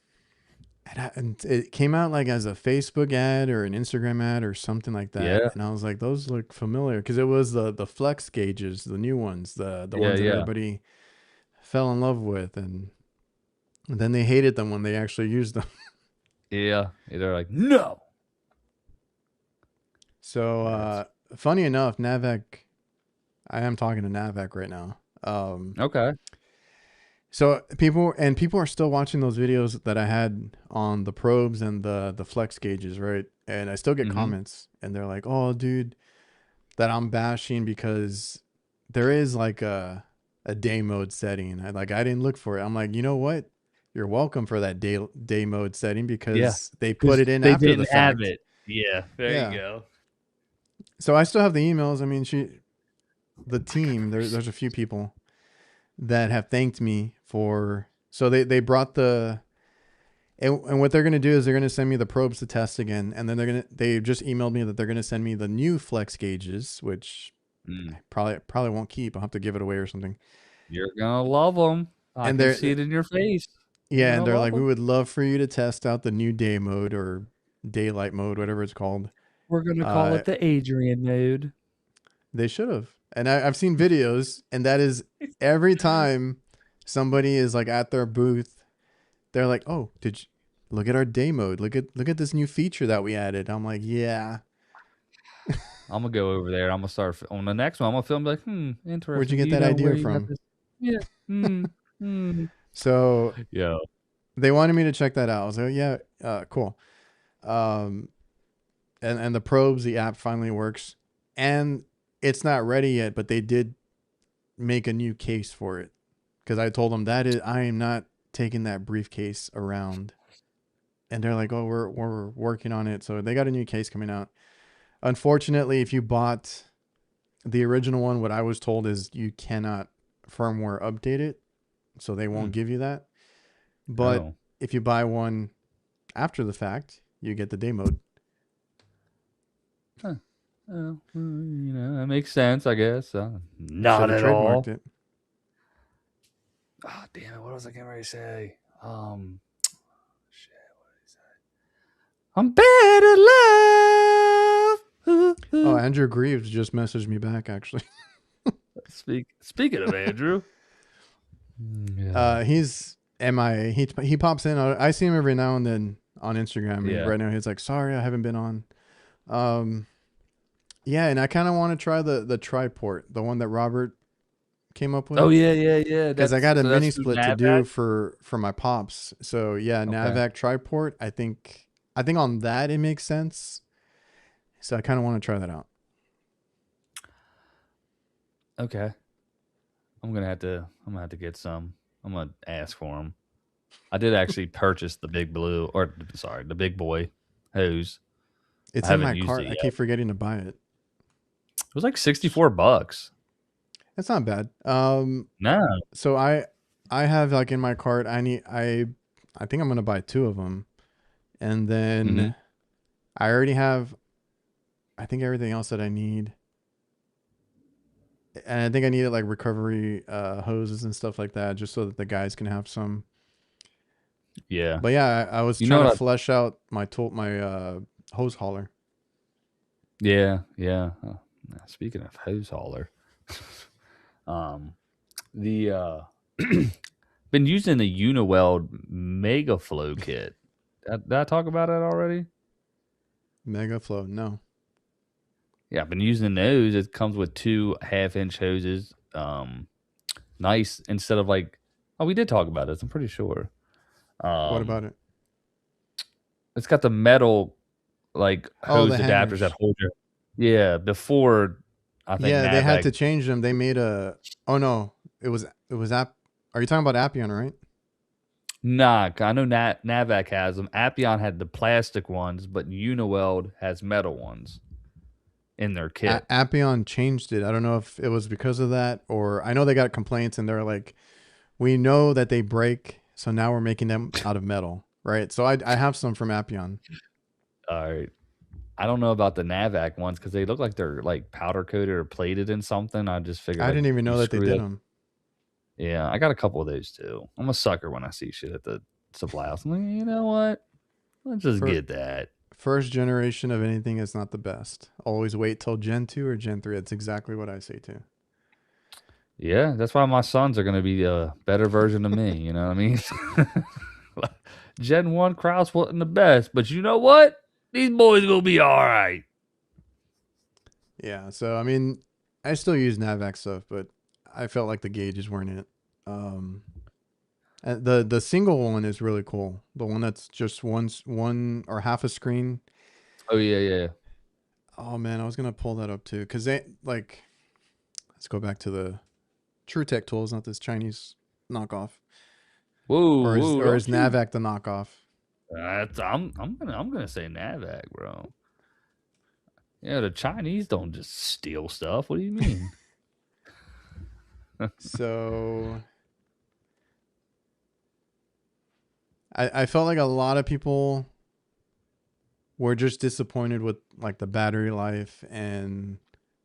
S3: And it came out like as a Facebook ad or an Instagram ad or something like that.
S2: Yeah,
S3: And I was like, those look familiar because it was the flex gauges, the new ones, the
S2: yeah,
S3: ones that
S2: yeah,
S3: everybody fell in love with, and then they hated them when they actually used them.
S2: yeah. They're like, no.
S3: So
S2: That's
S3: funny enough, Navac. I am talking to Navac right now.
S2: okay.
S3: So people are still watching those videos that I had on the probes and the flex gauges, right? And I still get
S2: Mm-hmm.
S3: comments, and they're like, "Oh, dude, that I'm bashing because there is like a day mode setting. I didn't look for it. I'm like, you know what? You're welcome for that day mode setting
S2: Yeah,
S3: because they put
S2: because
S3: it in
S2: they
S3: after the
S2: didn't have
S3: fact.
S2: it. Yeah, there you
S3: Yeah.
S2: go.
S3: So I still have the emails. I mean, the
S2: I got
S3: team,
S2: the
S3: there's a few
S2: receipts.
S3: people that have thanked me for. So they brought and what they're gonna do is they're gonna send me the probes to test again, and then they just emailed me that they're gonna send me the new flex gauges, which
S2: Mm,
S3: I probably won't keep. I'll have to give it away or something.
S2: you're gonna love them. I
S3: And
S2: can see it in your face. You're
S3: yeah,
S2: gonna
S3: and they're
S2: love
S3: like, we
S2: them.
S3: would love for you to test out the new day mode or daylight mode, whatever it's called.
S2: We're gonna call
S3: Uh,
S2: it the Adrian mode.
S3: they should have. And I've seen videos, and that is every time somebody is like at their booth, they're like, "Oh, did you look at our day mode? Look at this new feature that we added." I'm like, "Yeah,
S2: I'm gonna go over there. I'm gonna start on the next one. I'm gonna film like,
S3: where'd you
S2: interesting. Do
S3: get
S2: you
S3: that
S2: know where
S3: idea
S2: you got
S3: from?"
S2: this? Yeah. Hmm.
S3: So
S2: Yeah.
S3: they wanted me to check that out. I was like, "Yeah, cool." Um, and the probes, the app finally works, and it's not ready yet, but they did make a new case for it because I told them that is I am not taking that briefcase around, and they're like, "Oh, we're working on it." So they got a new case coming out. Unfortunately, if you bought the original one, what I was told is you cannot firmware update it, so they won't
S2: Hmm.
S3: give you that. But
S2: Oh.
S3: if you buy one after the fact, you get the day mode.
S2: Huh. Well, that makes sense, I guess.
S3: Should
S2: Not
S3: have
S2: at
S3: trademarked
S2: all.
S3: it.
S2: Oh, damn it. What was I getting ready to say? Shit. I'm bad at love. Ooh,
S3: Oh,
S2: ooh.
S3: Andrew Greaves just messaged me back actually.
S2: Speaking of Andrew. Yeah.
S3: He's MIA. He pops in. I see him every now and then on Instagram, and
S2: Yeah.
S3: right now he's like, "Sorry, I haven't been on." Um, yeah, and I kind of want to try the triport, the one that Robert came up
S2: Oh
S3: with,
S2: yeah, yeah, yeah.
S3: because I
S2: That's
S3: got a
S2: so that's
S3: mini
S2: through
S3: split to
S2: Navac.
S3: do for my pops. So yeah,
S2: Okay.
S3: Navac triport. I think on that it makes sense. So I kind of want to try that out.
S2: Okay. I'm gonna have to get some. I'm gonna ask for them. I did actually purchase the big blue, or sorry, the big boy hose. I
S3: It's in
S2: haven't
S3: my
S2: used
S3: cart.
S2: it
S3: I
S2: yet.
S3: keep forgetting to buy it.
S2: It was like $64.
S3: It's not bad.
S2: No.
S3: So I have like in my cart. I think I'm gonna buy two of them, and
S2: Hmm.
S3: then I already have. I think everything else that I need, and I think I needed like recovery hoses and stuff like that, just so that the guys can have some.
S2: Yeah.
S3: But yeah, I was
S2: You know
S3: trying to
S2: what I
S3: flesh out my hose hauler.
S2: Yeah, yeah. Speaking of hose hauler, um, the been using the Uniweld Mega Flow kit. Did I talk about it already?
S3: Mega Flow. No.
S2: Yeah, I've been using those. It comes with 2 half-inch hoses. Nice instead of like, oh, we did talk about this. I'm pretty sure.
S3: What
S2: Um,
S3: about it?
S2: it's got the metal like
S3: Oh, the
S2: hose adapters that
S3: hangers.
S2: hold your. Yeah, before I think
S3: Yeah, they had
S2: Navac.
S3: to change them. They made a. Oh no, it was app. Are you talking about Appian, right?
S2: Nah, I know Navac has them. Appian had the plastic ones, but Uniweld has metal ones in their kit.
S3: Appian changed it. I don't know if it was because of that, or I know they got complaints and they're like, we know that they break, so now we're making them out of metal, right? So I have some from Appian.
S2: All right. I don't know about the Navac ones because they look like they're like powder coated or plated in something. I just figured
S3: I
S2: like
S3: didn't even
S2: you
S3: know that they
S2: screw
S3: did
S2: that.
S3: them.
S2: Yeah, I got a couple of those too. I'm a sucker when I see shit at the supply house. I'm like, you know what? Let's just
S3: For
S2: get that.
S3: first generation of anything is not the best. Always wait till Gen 2 or Gen 3. That's exactly what I say too.
S2: Yeah, that's why my sons are going to be a better version of me. You know what I mean? Gen 1 Krauss wasn't the best, but you know what? These boys going to be all right.
S3: Yeah, so I mean, I still use Navac stuff, but I felt like the gauges weren't it. Um, and the single one is really cool. The one that's just one or half a screen.
S2: Oh, yeah, yeah.
S3: Oh man, I was gonna pull that up too because they like. Let's go back to the True Tech tools, not this Chinese knockoff,
S2: Whoa, whoa,
S3: or is
S2: don't you?
S3: Navac the knockoff?
S2: I'm gonna say Navac, bro. Yeah, the Chinese don't just steal stuff. What do you mean?
S3: So I felt like a lot of people were just disappointed with like the battery life and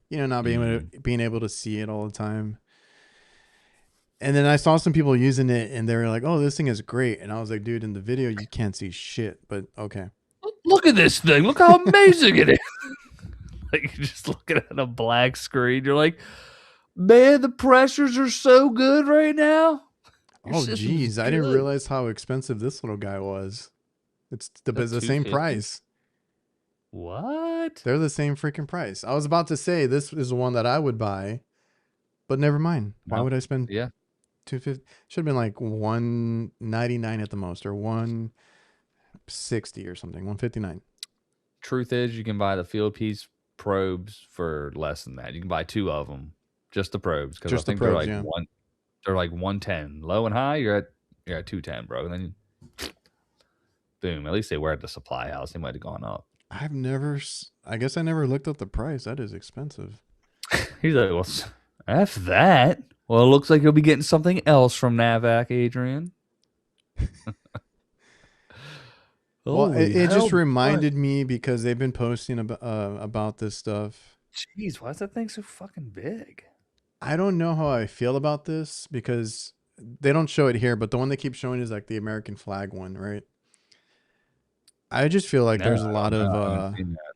S3: not being able to see it all the time. And then I saw some people using it and they were like, "Oh, this thing is great." And I was like, "Dude, in the video you can't see shit." But okay.
S2: Look at this thing. Look how amazing it is. Like you're just looking at a black screen. You're like, man, the pressures are so good right now. Your
S3: Oh,
S2: system's
S3: geez, I didn't
S2: good.
S3: realize how expensive this little guy was. It's
S2: That
S3: the same
S2: 250.
S3: price.
S2: What?
S3: They're the same freaking price. I was about to say this is the one that I would buy, but never mind. Why
S2: No.
S3: would I spend
S2: Yeah.
S3: 250? Should have been like 199 at the most, or 160 or something. 159.
S2: Truth is, you can buy the field piece probes for less than that. You can buy 2 of them, just the probes, because I
S3: Just the
S2: think they're
S3: probes,
S2: like
S3: yeah.
S2: one. They're like 110, low and high. You're at 210, bro. And then boom. At least they were at the supply house. They might have gone up.
S3: I guess I never looked up the price. That is expensive.
S2: He's like, well, F that. Well, it looks like you'll be getting something else from Navac, Adrian.
S3: Well,
S2: Holy
S3: it just
S2: hell. What?
S3: reminded me because they've been posting about this stuff.
S2: Jeez, why is that thing so fucking big?
S3: I don't know how I feel about this because they don't show it here, but the one they keep showing is like the American flag one, right? I just feel like
S2: No,
S3: there's a lot of
S2: no, I haven't seen that.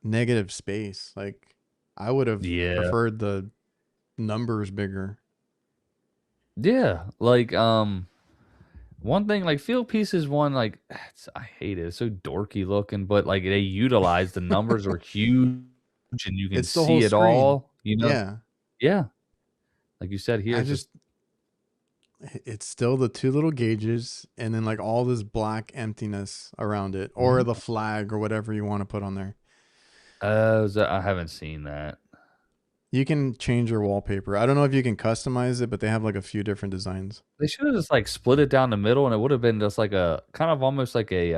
S3: negative space. Like I would have
S2: Yeah.
S3: preferred the numbers bigger.
S2: Yeah. Like, one thing, like field pieces, one like I hate it. It's so dorky looking, but like they utilize the numbers are huge and you can
S3: It's the whole
S2: see it
S3: screen.
S2: all. You know,
S3: Yeah.
S2: yeah. Like you said here,
S3: I
S2: it's just
S3: just it's still the two little gauges and then like all this black emptiness around it or
S2: Mhm.
S3: the flag or whatever you want to put on there.
S2: I haven't seen that.
S3: You can change your wallpaper. I don't know if you can customize it, but they have like a few different designs.
S2: They should have just like split it down the middle, and it would have been just like a kind of almost like a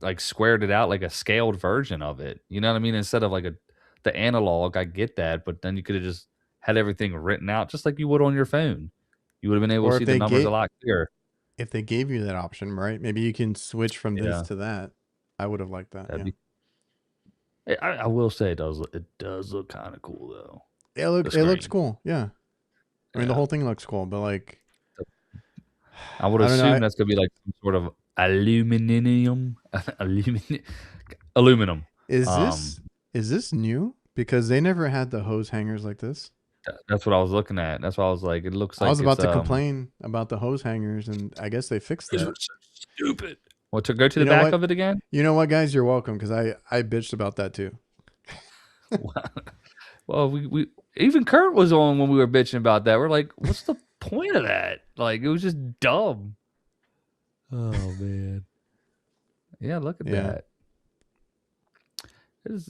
S2: like squared it out like a scaled version of it. You know what I mean? Instead of like the analog, I get that, but then you could have just had everything written out just like you would on your phone. You would have been able to
S3: Or
S2: see the numbers a lot clearer.
S3: if they gave you that option, right? Maybe you can switch from this
S2: Yeah,
S3: to that. I would have liked that.
S2: that'd
S3: Yeah.
S2: be. I will say it does look kind of cool though. The
S3: It looks
S2: screen.
S3: cool. Yeah. I mean, the
S2: Yeah,
S3: whole thing looks cool, but like,
S2: I would
S3: I don't know.
S2: assume that's gonna be like some sort of aluminum, aluminum, aluminum.
S3: Is
S2: Um,
S3: this is this new? Because they never had the hose hangers like this.
S2: That's what I was looking at. That's why I was like, it looks
S3: I was
S2: like it's
S3: about to complain about the hose hangers, and I guess they fixed
S2: these
S3: that.
S2: were so stupid. What to go to
S3: You
S2: the
S3: know
S2: back
S3: what?
S2: of it again?
S3: You know what, guys? You're welcome, because I bitched about that too.
S2: Well, we even Kurt was on when we were bitching about that. We're like, what's the point of that? Like, it was just dumb. Oh man. Yeah, look at
S3: Yeah,
S2: that. Is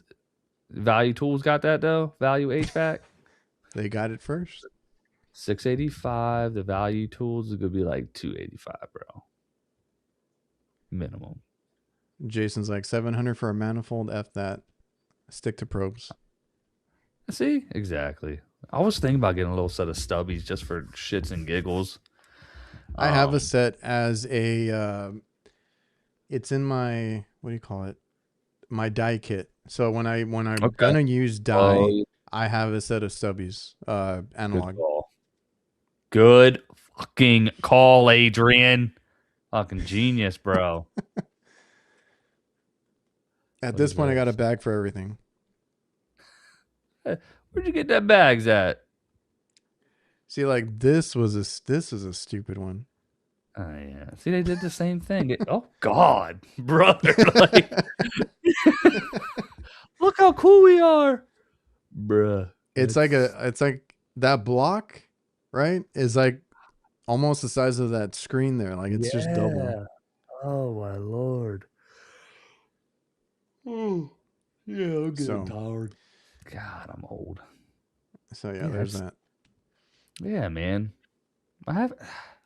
S2: Value Tools got that though? Value HVAC
S3: they got it first.
S2: 685. The Value Tools is gonna be like 285, bro. Minimum.
S3: Jason's like 700 for a manifold. F that. Stick to probes.
S2: See, exactly. I was thinking about getting a little set of stubbies just for shits and giggles.
S3: I have a
S2: Um,
S3: set as a. It's in my, what do you call it? My die kit. So when I'm
S2: okay.
S3: gonna use
S2: Oh,
S3: die, I have a set of stubbies,
S2: good
S3: analog.
S2: call. Good fucking call, Adrian. Fucking genius, bro.
S3: At
S2: What
S3: this
S2: is
S3: point, I got a
S2: this?
S3: bag for everything.
S2: Where'd you get that bags at?
S3: See, like this is a stupid one.
S2: Oh yeah. See, they did the same thing. Oh God, brother! Like, look how cool we are, bruh.
S3: It's like that block, right? Is like almost the size of that screen there. Like it's just double.
S2: Yeah. Oh my lord. Oh, yeah, I'm getting
S3: So
S2: tired. God, I'm old.
S3: yeah,
S2: Yeah,
S3: there's
S2: that's
S3: that.
S2: yeah, man. I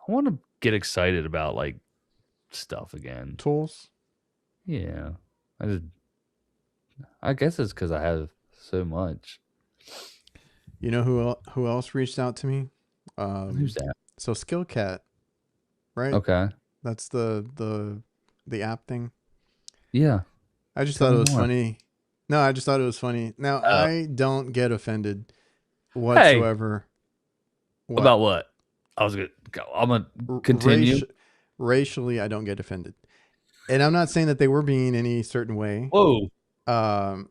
S2: want to get excited about like stuff again.
S3: Tools.
S2: Yeah. I just I guess it's because I have so much.
S3: You know who else reached out to me?
S2: Who's that?
S3: So Skillcat, right?
S2: Okay.
S3: That's the app thing.
S2: Yeah.
S3: I just
S2: Tell
S3: thought it
S2: me
S3: was
S2: more.
S3: funny. No, I just thought it was funny. Now
S2: Oh.
S3: I don't get offended
S2: Hey,
S3: whatsoever. What?
S2: about what? I was gonna go. I'm gonna
S3: R-
S2: continue.
S3: raci- Racially, I don't get offended, and I'm not saying that they were being any certain way.
S2: Whoa.
S3: Um,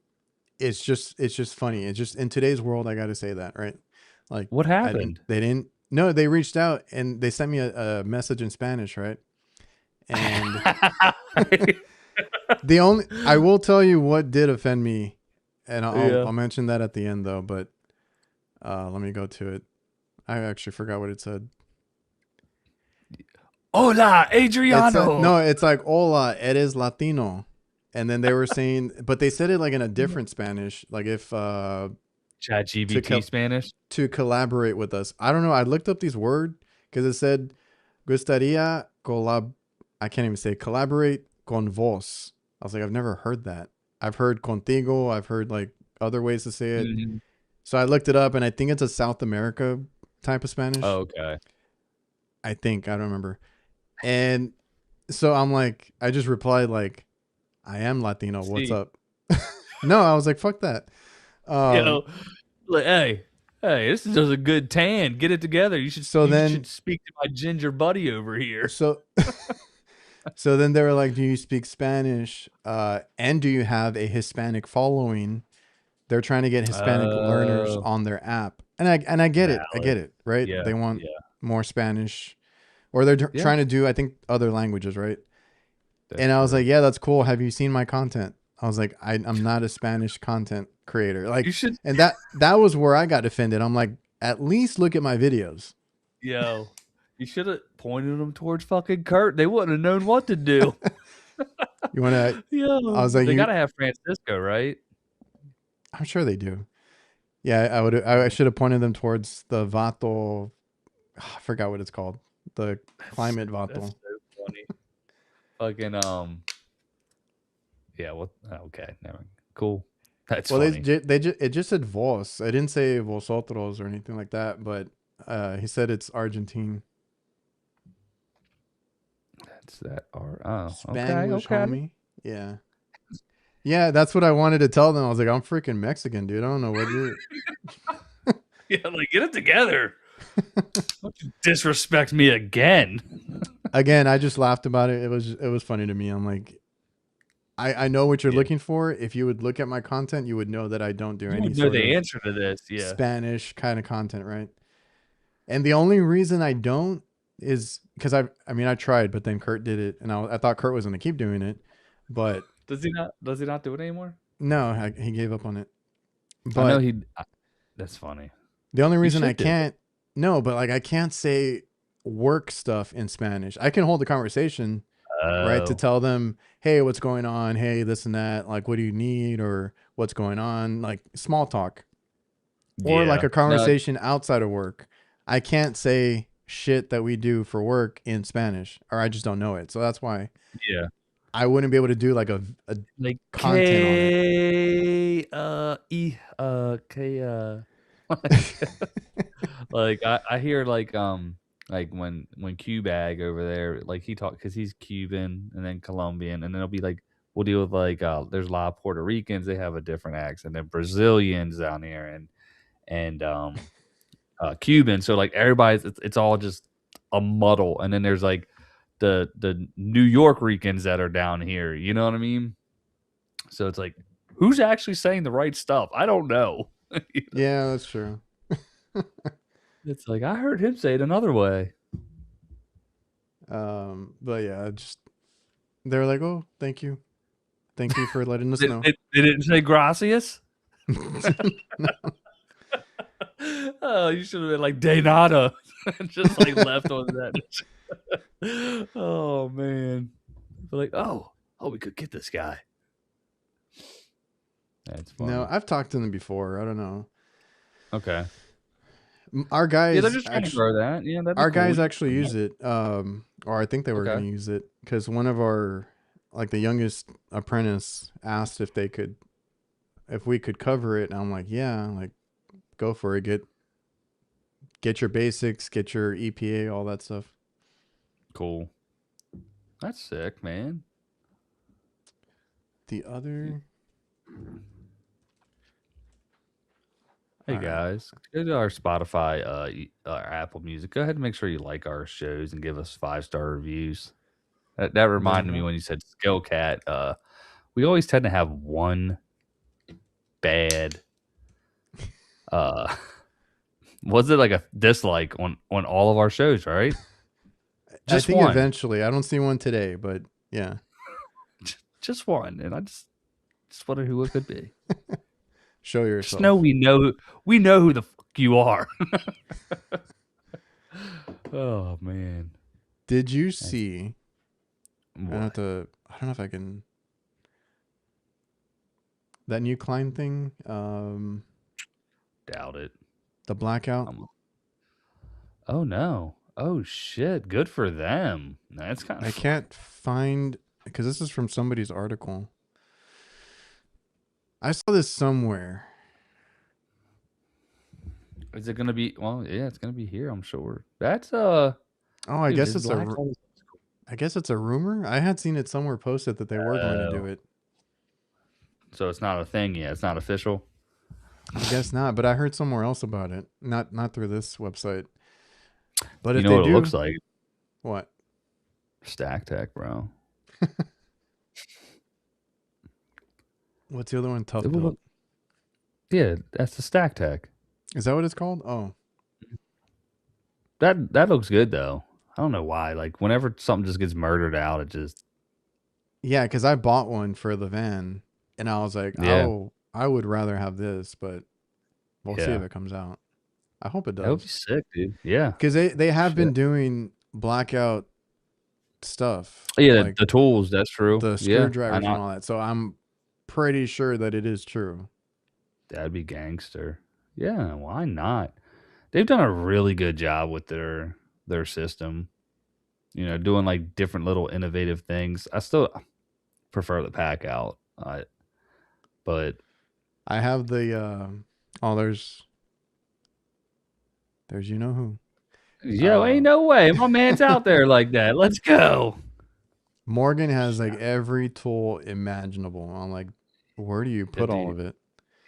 S3: it's just funny. It's just in today's world, I got to say that, right? Like
S2: What
S3: I didn't.
S2: happened?
S3: They didn't. No, they reached out and they sent me a message in Spanish, right? And the only I will tell you what did offend me, and
S2: Yeah.
S3: I'll mention that at the end though. But let me go to it. I actually forgot what it said.
S2: Hola,
S3: It said
S2: Adriano.
S3: no. It's like "Hola, eres Latino," and then they were saying, but they said it like in a different Spanish, like if
S2: Chat
S3: to
S2: GBT Spanish.
S3: to collaborate with us. I don't know. I looked up these words because it said "gustaría collab." I can't even say collaborate con vos. I was like, I've never heard that. I've heard contigo. I've heard like other ways to say it.
S2: Mhm.
S3: So I looked it up, and I think it's a South America type of Spanish.
S2: Okay.
S3: I think I don't remember. And so I'm like, I just replied like, I am Latino. What's
S2: See,
S3: up? No, I was like, fuck that. Um,
S2: yo, like, hey, this is just a good tan. Get it together.
S3: so
S2: You
S3: then,
S2: should speak to my ginger buddy over here.
S3: so, so then they were like, do you speak Spanish? And do you have a Hispanic following? They're trying to get Hispanic learners
S2: Oh,
S3: on their app. And I get it. I
S2: valid.
S3: get it. Right.
S2: Yeah,
S3: They want
S2: yeah,
S3: more Spanish, or they're
S2: yeah.
S3: trying to do, I think, other languages. Right.
S2: That's
S3: And I was
S2: true.
S3: like, yeah, that's cool. Have you seen my content? I was like, I'm not a Spanish content creator.
S2: You
S3: Like,
S2: should,
S3: and that was where I got offended. I'm like, at least look at my videos.
S2: yo, you should have pointed them towards fucking Kurt. They wouldn't have known what to do.
S3: You want to, I
S2: Yo,
S3: was like,
S2: they gotta have Francisco, right?
S3: I'm sure they do. Yeah, I should have pointed them towards the Vato. I forgot what it's called. The climate
S2: That's
S3: Vato.
S2: so funny. Fucking yeah. What? Okay, never. Cool. That's
S3: Well,
S2: funny.
S3: it just said vos. I didn't say vosotros or anything like that, but he said it's Argentine.
S2: That's that. Or oh, okay,
S3: Spanglish,
S2: okay.
S3: homie. Yeah. Yeah, that's what I wanted to tell them. I was like, I'm freaking Mexican, dude. I don't know what you're.
S2: Yeah, like get it together. Don't you disrespect me again.
S3: Again, I just laughed about it. It was funny to me. I'm like, I know what you're
S2: Yeah.
S3: looking for. If you would look at my content, you would know that I don't do
S2: You
S3: any
S2: would know
S3: sort
S2: the
S3: of
S2: answer to this. Yeah.
S3: Spanish kind of content, right? And the only reason I don't is because I mean, I tried, but then Kurt did it, and I thought Kurt was going to keep doing it, but
S2: Does he not? Does he not do it anymore?
S3: no, he gave up on it.
S2: I know
S3: But
S2: he. That's funny.
S3: the only
S2: He
S3: reason I
S2: should do it.
S3: can't, no, but like I can't say work stuff in Spanish. I can hold a conversation, right, to
S2: Oh,
S3: tell them, hey, what's going on? Hey, this and that. Like, what do you need? Or what's going on? Like small talk or like
S2: yeah.
S3: a
S2: No,
S3: conversation outside of work. I can't say shit that we do for work in Spanish, or I just don't know it. So that's why
S2: yeah.
S3: I wouldn't be able to do like a
S2: Like
S3: content on it.
S2: K like I hear like when Q-Bag over there, like he talk because he's Cuban and then Colombian, and then it'll be like we'll deal with like there's a lot of Puerto Ricans, they have a different accent, then Brazilians down here, and Cuban. So like everybody's it's all just a muddle, and then there's like the New York Ricans that are down here. You know what I mean? So it's like, who's actually saying the right stuff? I don't know. You know?
S3: Yeah, that's true.
S2: It's like I heard him say it another way.
S3: But yeah, just they were like, oh, thank you for letting us know.
S2: They didn't say gracias. Oh, you should have been like de nada, just like left on that. Oh man, but like oh, we could get this guy. That's
S3: No,
S2: funny.
S3: I've talked to them before. I don't know.
S2: Okay.
S3: Our
S2: Yeah, they're
S3: guys
S2: just trying to
S3: actually,
S2: grow that. Yeah, that'd be
S3: our
S2: cool.
S3: guys
S2: You
S3: actually use
S2: promote.
S3: it. Or I think they were going
S2: Okay.
S3: to use it because one of our, like the youngest apprentice asked if they could, if we could cover it. And I'm like, yeah, like go for it. Get your basics, get your EPA, all that stuff.
S2: Cool. That's sick, man.
S3: The other,
S2: Hey
S3: all right.
S2: guys, go to our Spotify, our Apple Music. Go ahead and make sure you like our shows and give us 5-star reviews. That
S3: There you
S2: reminded me
S3: go.
S2: when you said Skill Cat. We always tend to have one bad. Uh, was it like a dislike on all of our shows? Right,
S3: I
S2: just
S3: think
S2: one,
S3: eventually, I don't see one today, but yeah,
S2: just one, and I just wonder who it could be.
S3: show
S2: Just know
S3: yourself.
S2: we know who the fuck you are. Oh man,
S3: Did you
S2: that's
S3: see?
S2: what
S3: I don't know if I can, that new Klein thing,
S2: doubt it.
S3: the blackout.
S2: I'm Oh no. Oh shit. Good for them. That's kind of
S3: I
S2: fun.
S3: can't find because this is from somebody's article. I saw this somewhere.
S2: Is it gonna be? Well, yeah, it's gonna be here. I'm sure. That's
S3: Oh, I
S2: dude.
S3: guess
S2: This
S3: it's
S2: black.
S3: I guess it's a rumor. I had seen it somewhere posted that they were going to do
S2: Oh,
S3: it.
S2: so it's not a thing yet. It's not official.
S3: I guess not, but I heard somewhere else about it. Not through this website. But
S2: You
S3: if
S2: know
S3: they
S2: what it looks
S3: do,
S2: like?
S3: what?
S2: Stack Tech, bro.
S3: What's the other one?
S2: It
S3: Tough
S2: will
S3: built.
S2: look, yeah, that's the Stack Tech.
S3: Is that what it's called? Oh,
S2: That looks good though. I don't know why. Like whenever something just gets murdered out, it just
S3: yeah, because I bought one for the van, and I was like,
S2: yeah,
S3: I would rather have this, but we'll see if
S2: yeah.
S3: it comes out. I hope it
S2: That would be
S3: does,
S2: sick, dude. Yeah.
S3: because they have
S2: Shit.
S3: been doing blackout stuff
S2: Yeah,
S3: like
S2: the tools. That's true.
S3: the
S2: Yeah, I
S3: screwdrivers and
S2: know.
S3: all that. So I'm pretty sure that it is true.
S2: That'd be gangster. Yeah, why not? They've done a really good job with their system. You know, doing like different little innovative things. I still prefer the pack out. But
S3: I have the oh there's you know who.
S2: yo, ain't no way. My man's out there like that. Let's go.
S3: Morgan has like every tool imaginable. I'm like, where do you
S2: Yeah,
S3: put all
S2: dude.
S3: of it?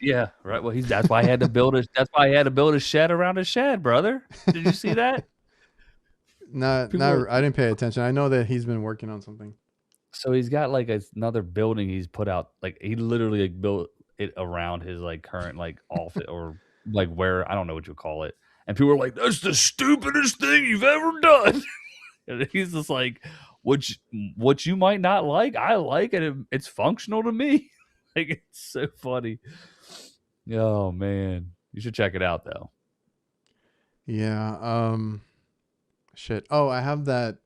S2: Yeah, right. Well, that's why I had to build a that's why I had to build a shed around a shed, brother. Did you see that?
S3: Not
S2: People are
S3: I didn't pay attention. I know that he's been working on something.
S2: So he's got like another building he's put out. Like he literally like built it around his like current like office or like where I don't know what you call it. And people are like, "That's the stupidest thing you've ever done." And he's just like, "Which what you might not like, I like it. It's functional to me." Like it's so funny. Oh man, you should check it out though.
S3: Yeah. Shit. Oh, I have that.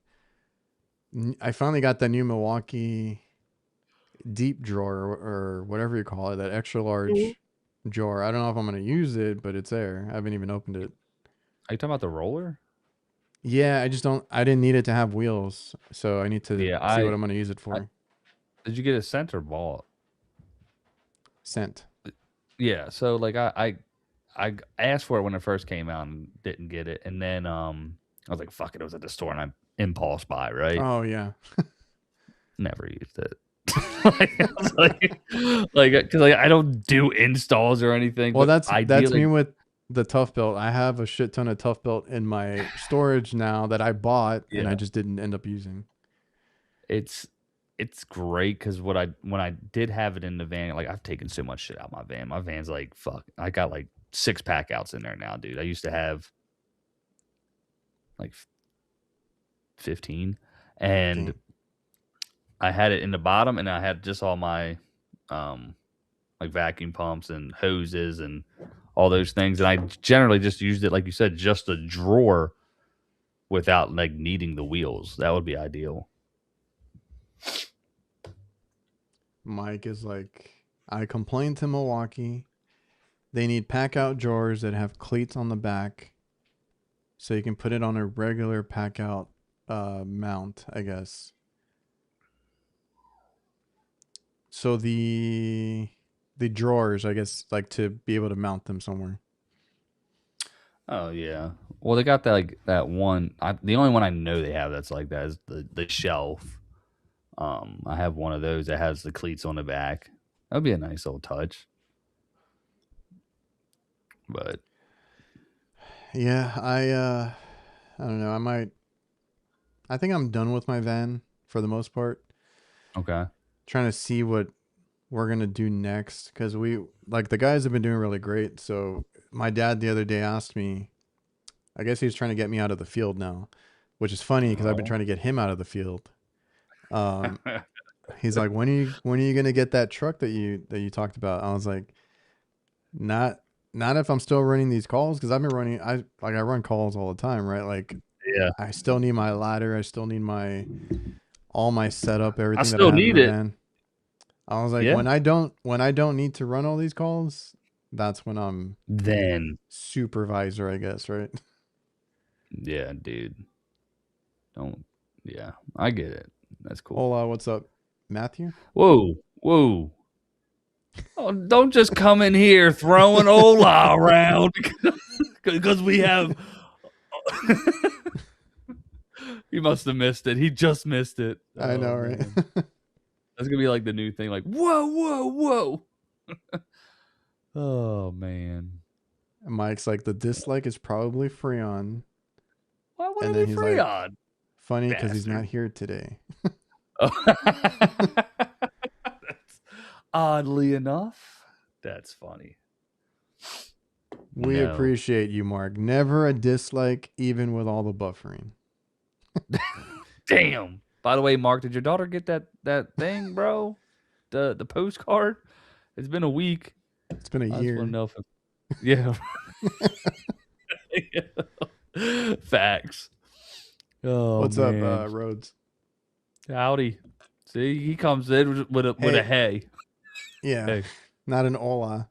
S3: I finally got that new Milwaukee deep drawer or whatever you call it, that extra large drawer. I don't know if I'm going to use it, but it's there. I haven't even opened it.
S2: Are you talking about the roller?
S3: Yeah, I just don't. I didn't need it to have wheels, so I need to
S2: Yeah,
S3: see what I'm going to use it
S2: I
S3: for.
S2: did you get a center ball?
S3: Scent.
S2: Yeah, so like I asked for it when it first came out and didn't get it, and then I was like, "Fuck it!" It was at the store, and I impulse buy, right?
S3: Oh yeah,
S2: Never used it. Like, I was like, because like I don't do installs or anything,
S3: well
S2: but
S3: that's me
S2: ideally,
S3: with the Tough Belt. I have a shit ton of Tough Belt in my storage now that I bought and I
S2: yeah,
S3: just didn't end up using.
S2: it's it's great because what I when I did have it in the van, like I've taken so much shit out my van. My van's like fuck. I got like 6 pack outs in there now, dude. I used to have like 15, and
S3: Dang.
S2: I had it in the bottom, and I had just all my um like vacuum pumps and hoses and all those things. And I generally just used it, like you said, just a drawer without like needing the wheels. That would be ideal.
S3: Mike is like, I complained to Milwaukee. They need pack out drawers that have cleats on the back, so you can put it on a regular pack out mount, I guess. So the drawers, I guess, like to be able to mount them somewhere.
S2: Oh yeah. Well, they got that like that one. The only one I know they have that's like that is the shelf. I have one of those that has the cleats on the back. That would be a nice little touch. But
S3: Yeah, I don't know. I think I'm done with my van for the most part.
S2: okay.
S3: Trying to see what we're gonna do next because we like the guys have been doing really great. So my dad the other day asked me. I guess he's trying to get me out of the field now, which is funny because I've been
S2: Oh.
S3: trying to get him out of the field. Um, he's like, when are you gonna get that truck that you talked about? I was like, not not if I'm still running these calls because I've been running. I run calls all the time, right? Like
S2: Yeah.
S3: I still need my ladder. I still need my all my setup,
S2: I
S3: everything that I
S2: still
S3: have in
S2: need
S3: the
S2: it.
S3: van. I was like,
S2: Yeah.
S3: when I don't need to run all these calls, that's when I'm
S2: Then
S3: supervisor, I guess, right?
S2: yeah, dude. Don't. Yeah, I get it. That's cool.
S3: Hola, what's up, Matthew?
S2: Whoa, whoa. Oh, don't just come in here throwing Ola around because we have. He must have missed it. He just missed it.
S3: I
S2: Oh
S3: know, right?
S2: man, that's gonna be like the new thing. Like whoa, whoa, whoa. Oh man,
S3: Mike's like, the dislike is probably Freon.
S2: why would
S3: And
S2: it
S3: then
S2: be
S3: he's
S2: free
S3: like,
S2: on,
S3: funny because he's
S2: bastard?
S3: not here today.
S2: Oh. That's oddly enough, that's funny.
S3: We
S2: No,
S3: appreciate you, Mark. Never a dislike, even with all the buffering.
S2: damn. By the way, Mark, did your daughter get that thing, bro? The postcard. It's been a week.
S3: It's been a
S2: I just want to
S3: year.
S2: know if, yeah. Facts. Oh
S3: What's up,
S2: man,
S3: Rhodes?
S2: howdy. See, he comes in with a
S3: Hey,
S2: hey.
S3: yeah,
S2: Hey,
S3: not an Ola.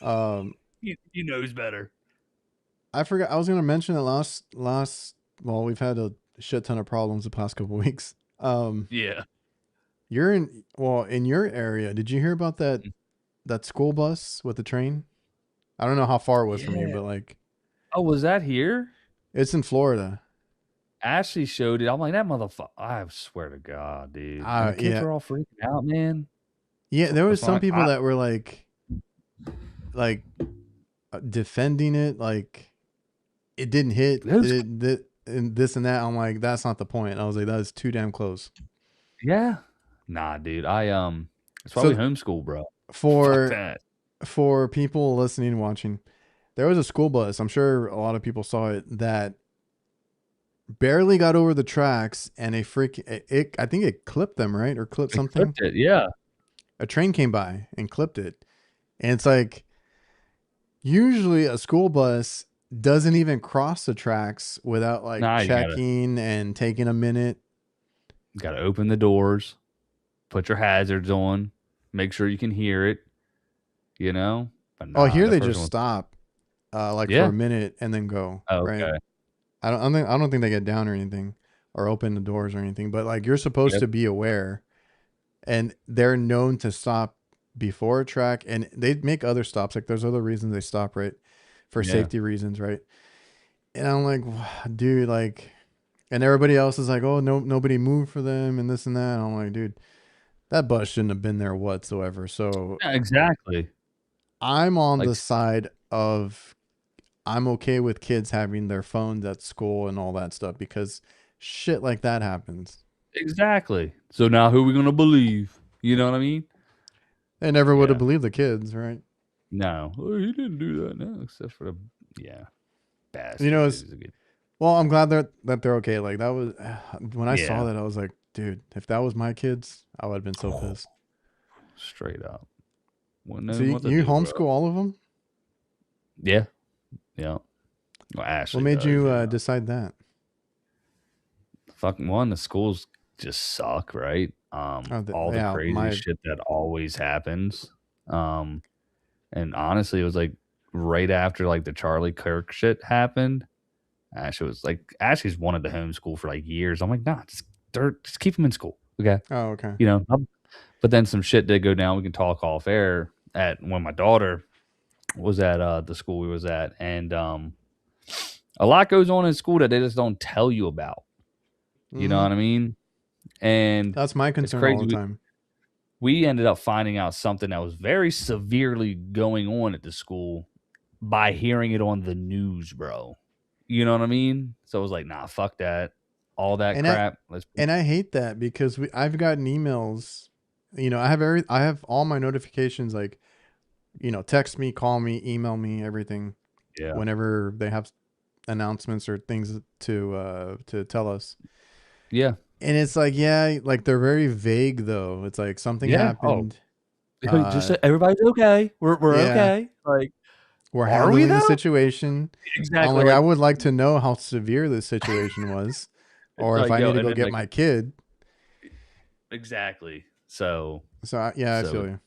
S3: Um,
S2: he knows better.
S3: I forgot. I was gonna mention that last. Well, we've had a shit ton of problems the past couple weeks.
S2: Yeah.
S3: You're in your area. Did you hear about that school bus with the train? I don't know how far it was from you,
S2: Yeah.
S3: but like
S2: Oh, was that here?
S3: it's in Florida.
S2: Ashley showed it. I'm like, that motherfucker. I swear to God, dude. And the kids
S3: Yeah,
S2: were all freaking out, man.
S3: yeah. There was
S2: That's
S3: some
S2: why
S3: people that were like defending it, like it didn't hit
S2: those
S3: it, and this and that. I'm like, that's not the point. I was like, that is too damn close.
S2: Yeah. Nah, dude. That's why we
S3: So
S2: homeschool, bro. Fuck
S3: for
S2: that.
S3: for people listening and watching, there was a school bus. I'm sure a lot of people saw it that barely got over the tracks, and I think it clipped them, right, or clipped
S2: They
S3: something.
S2: clipped it. Yeah.
S3: A train came by and clipped it, and it's like usually a school bus doesn't even cross the tracks without like
S2: Nah,
S3: checking and taking a minute.
S2: gotta open the doors, put your hazards on, make sure you can hear it, you know? But
S3: Oh,
S2: nah,
S3: here
S2: that
S3: they
S2: person
S3: just
S2: was
S3: stop, like for
S2: yeah.
S3: a minute and then go
S2: Oh,
S3: right.
S2: okay.
S3: I don't think they get down or anything, or open the doors or anything. But like you're supposed
S2: Yep.
S3: to be aware, and they're known to stop before a track, and they make other stops. Like there's other reasons they stop, right, for
S2: Yeah.
S3: safety reasons, right? And I'm like, dude, like, and everybody else is like, oh no, nobody moved for them and this and that. And I'm like, dude, that bus shouldn't have been there whatsoever. So
S2: Yeah, exactly.
S3: I'm on
S2: Like
S3: the side of I'm okay with kids having their phones at school and all that stuff because shit like that happens.
S2: exactly. So now who are we gonna believe? You know what I mean?
S3: They never would have
S2: Yeah.
S3: believed the kids, right?
S2: No. Oh, he didn't do that. No, except for the yeah.
S3: You know,
S2: Bastard,
S3: it's
S2: dude. He's a good
S3: well, I'm glad that they're okay. Like that was when I saw
S2: yeah.
S3: that, I was like, dude, if that was my kids, I would have been so pissed.
S2: Straight up. Wouldn't
S3: So
S2: know
S3: you,
S2: what to
S3: you
S2: do, bro.
S3: homeschool all of them?
S2: Yeah. Yeah. Well,
S3: What
S2: Ashley
S3: made
S2: does,
S3: you
S2: yeah.
S3: decide that?
S2: Fucking one, the schools just suck, right?
S3: Oh,
S2: All the
S3: yeah,
S2: crazy
S3: my
S2: shit that always happens. Um, and honestly, it was like right after like the Charlie Kirk shit happened. Ashley's wanted to homeschool for like years. I'm like, nah, just keep him in school, okay?
S3: oh okay.
S2: You know. But then some shit did go down. We can talk off air at when my daughter was at the school we was at, and a lot goes on in school that they just don't tell you about. You know
S3: Mm,
S2: what I mean? And
S3: that's my
S2: it's
S3: concern all
S2: crazy.
S3: the time.
S2: We ended up finding out something that was very severely going on at the school by hearing it on the news, bro. You know what I mean? So it was like, nah, fuck that. All that
S3: And I
S2: crap. Let's
S3: and I hate that because I've gotten emails. You know, I have all my notifications like, text me, call me, email me, everything
S2: yeah.
S3: whenever they have announcements or things to tell us.
S2: Yeah.
S3: And it's like, yeah, like they're very vague though. It's like something
S2: Yeah. Oh,
S3: happened.
S2: just
S3: Uh,
S2: say everybody's okay. We're
S3: yeah,
S2: okay. Like,
S3: we're
S2: are we
S3: handling the
S2: though?
S3: situation. I'm
S2: Exactly.
S3: like, I
S2: Like,
S3: would like to know how severe the situation was,
S2: it's
S3: or if
S2: like,
S3: I need
S2: yo,
S3: to
S2: and
S3: go
S2: then
S3: get
S2: like,
S3: my kid.
S2: exactly. So,
S3: So yeah, I
S2: so
S3: feel you.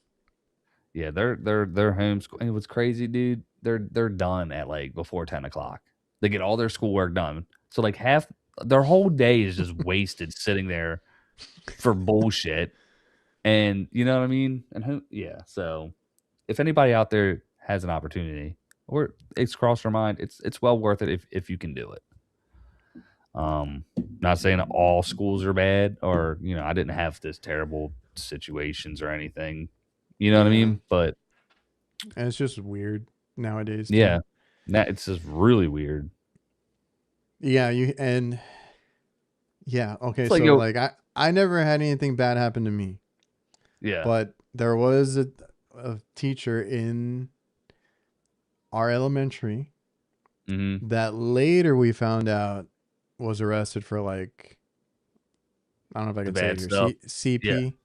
S2: yeah, they're homeschool. And what's crazy, dude? They're done at like before 10 o'clock. They get all their schoolwork done. So like half their whole day is just wasted sitting there for bullshit. And you know what I mean? And yeah. So if anybody out there has an opportunity or it's crossed their mind, it's well worth it if you can do it. Not saying all schools are bad or I didn't have this terrible situations or anything. You know what I
S3: Yeah,
S2: mean? But
S3: and it's just weird nowadays too.
S2: yeah, that it's just really weird.
S3: Yeah, you and yeah, okay.
S2: It's like,
S3: So
S2: yo,
S3: like I never had anything bad happen to me,
S2: yeah,
S3: but there was a teacher in our elementary
S2: mhm,
S3: that later we found out was arrested for like I don't know if I
S2: the
S3: can say it
S2: bad
S3: here.
S2: stuff. Yeah,
S3: CP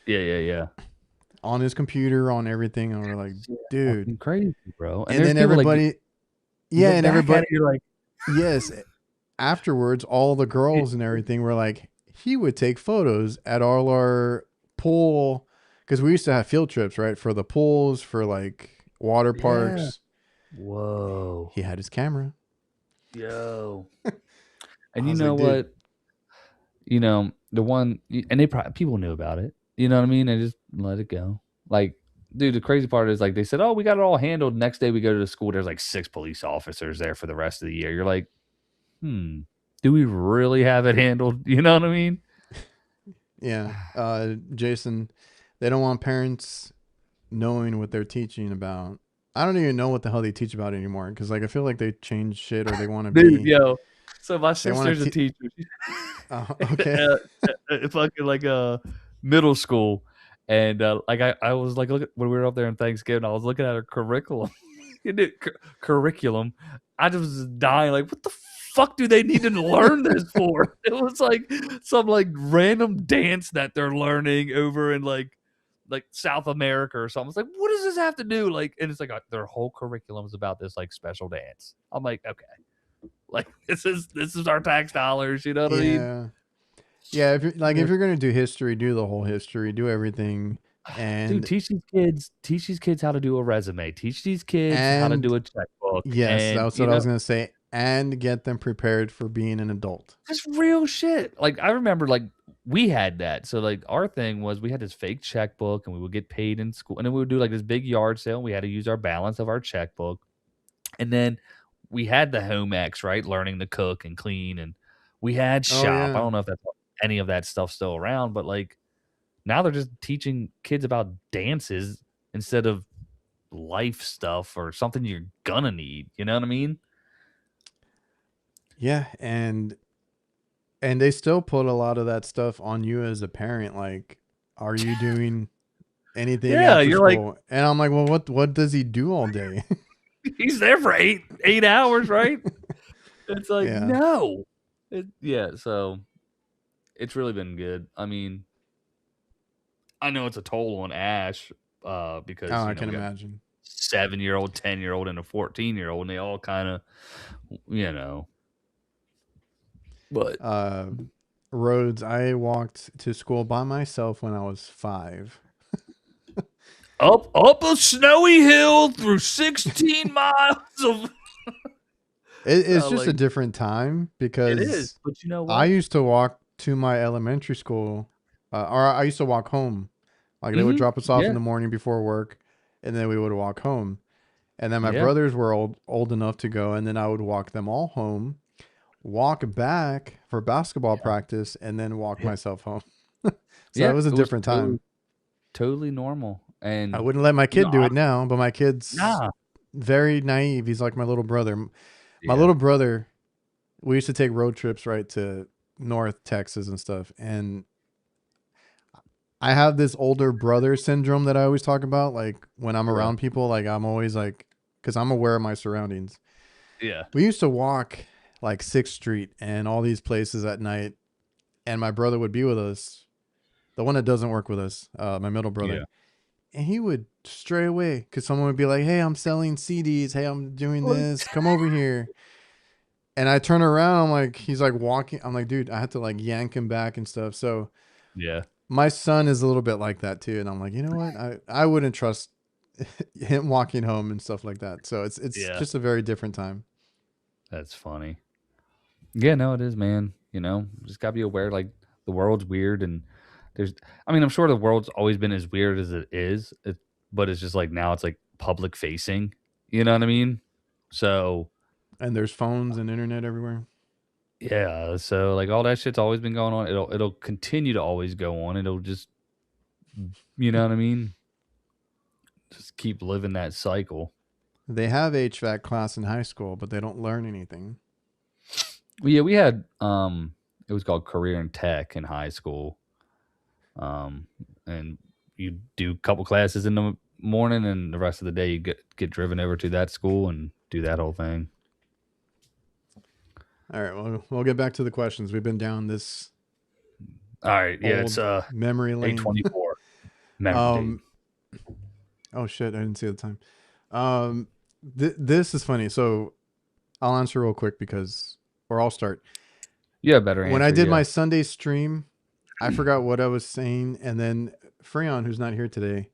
S2: yeah.
S3: on his computer on everything, and we're like,
S2: Yeah,
S3: dude.
S2: fucking crazy, bro. And
S3: And
S2: there's
S3: then
S2: people like
S3: everybody,
S2: you
S3: yeah,
S2: look
S3: and
S2: back at
S3: everybody,
S2: it, you're like,
S3: yes. Afterwards, all the girls and everything were like, he would take photos at all our pool because we used to have field trips, right? For the pools, for like water
S2: yeah,
S3: parks.
S2: whoa,
S3: He had his camera.
S2: yo. And
S3: I
S2: you
S3: was
S2: know
S3: like, dude,
S2: what? The one, and they probably people knew about it. You know what I mean? They just let it go. Like, dude, the crazy part is like they said, "Oh, we got it all handled." Next day we go to the school. There's like 6 police officers there for the rest of the year. You're like, do we really have it handled? You know what I mean?
S3: yeah, Jason, they don't want parents knowing what they're teaching about. I don't even know what the hell they teach about anymore because like I feel like they change shit or they want to
S2: Dude,
S3: be.
S2: yo. So my
S3: They want
S2: sister's a
S3: to.
S2: teacher.
S3: Okay.
S2: Fucking like middle school, and like I was like look when we were up there in Thanksgiving, I was looking at her curriculum. Curriculum. I just was dying. Like, what the fuck do they need to learn this for? It was like some like random dance that they're learning over in like South America or something. It's like, what does this have to do? Like, and it's like their whole curriculum is about this like special dance. I'm like, okay, like this is our tax dollars. You know what I mean?
S3: Yeah. Yeah. If
S2: Yeah.
S3: you're gonna do history, do the whole history, do everything,
S2: Dude,
S3: and
S2: teach these kids how to do a resume. Teach these kids how to
S3: and
S2: do a checkbook,
S3: yes,
S2: and
S3: that's what I was gonna say, and get them prepared for being an adult.
S2: just real shit. Like I remember, like we had that. So like our thing was we had this fake checkbook, and we would get paid in school, and then we would do like this big yard sale. And we had to use our balance of our checkbook, and then we had the home ec, right, learning to cook and clean, and we had
S3: Oh
S2: shop. I
S3: yeah.
S2: don't know if that's any of that stuff still around, but like now they're just teaching kids about dances instead of life stuff or something you're gonna need. You know what I mean?
S3: Yeah, and they still put a lot of that stuff on you as a parent. Like, are you doing anything
S2: Yeah,
S3: after
S2: you're like
S3: school? And I'm like, well, what does he do all day?
S2: he's there for 8 hours, right? It's like
S3: Yeah.
S2: no, yeah. So it's really been good. I mean, I know it's a toll on Ash
S3: Oh,
S2: because
S3: I can
S2: we got
S3: imagine.
S2: 7-year-old, 10-year-old, and a 14-year-old, and they all kind of you know. But
S3: Uh, Roads. I walked to school by myself when I was 5.
S2: up a snowy hill through 16 miles of
S3: It's
S2: so
S3: just a
S2: like
S3: different time
S2: it is.
S3: because
S2: But you know
S3: I
S2: what?
S3: used to walk to my elementary school, or I used to walk home. Like they would
S2: Mm-hmm.
S3: drop us off in
S2: Yeah,
S3: the morning before work, and then we would walk home. And then my
S2: yeah,
S3: brothers were old enough to go, and then I would walk them all home, walk back for basketball
S2: yeah,
S3: practice, and then walk
S2: yeah,
S3: myself home. So it
S2: yeah.
S3: was a
S2: It was
S3: different
S2: totally
S3: time.
S2: totally normal,
S3: I
S2: and
S3: wouldn't let my
S2: you know,
S3: kid do it now, but my kid's
S2: nah,
S3: very naive. He's like my little brother. My
S2: yeah,
S3: little brother, we used to take road trips right to North Texas and stuff. And I have this older brother syndrome that I always talk about. Like when I'm
S2: yeah,
S3: around people, like I'm always like, because I'm aware of my surroundings.
S2: yeah,
S3: We used to walk like 6th Street and all these places at night, and my brother would be with us, the one that doesn't work with us, my middle
S2: yeah.
S3: brother, and he would stray away because someone would be like, "Hey, I'm selling CDs. Hey, I'm doing
S2: Like,
S3: this. Come over here." And I turn around, I'm like, he's like walking. I'm like, dude, I had to like yank him back and stuff. So
S2: yeah,
S3: my son is a little bit like that too, and I'm like, you know what? I wouldn't trust him walking home and stuff like that. So it's
S2: yeah.
S3: just a very different time.
S2: That's funny. Yeah, no, it is, man. Just gotta be aware. Like the world's weird, and there's. I mean, I'm sure the world's always been as weird as it is, but it's just like now it's like public facing. You know what I mean? So
S3: And there's phones and internet everywhere.
S2: yeah, so like all that shit's always been going on. It'll continue to always go on. It'll just you know what I mean? Just keep living that cycle.
S3: They have HVAC class in high school, but they don't learn anything.
S2: Well, yeah, we had it was called career and tech in high school. And you do a couple classes in the morning, and the rest of the day you get driven over to that school and do that whole thing.
S3: All right, well, we'll get back to the questions. We've been down this
S2: All right, yeah, it's
S3: old memory lane.
S2: 8:24. Remember, dude.
S3: um, oh shit, I didn't see the time. Um, this is funny. So I'll answer real quick or I'll start.
S2: You have a better
S3: When I
S2: answer,
S3: did
S2: yeah.
S3: my Sunday stream, I forgot what I was saying, and then Freon, who's not here today,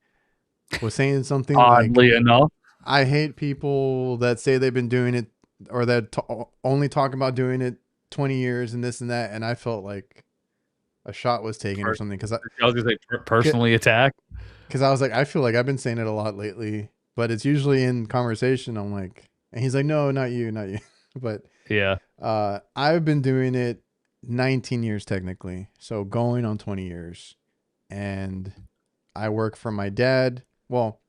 S3: was saying something like,
S2: Oddly enough,
S3: "I hate people that say they've been doing it or that only talk about doing it 20 years and this and that." And I felt like a shot was taken or
S2: per-
S3: something
S2: I was gonna say personally attacked.
S3: because I was like, I feel like I've been saying it a lot lately, but it's usually in conversation. I'm like, and he's like, no, not you, not you. But
S2: Yeah,
S3: I've been doing it 19 years technically, so going on 20 years, and I work for my dad. Well,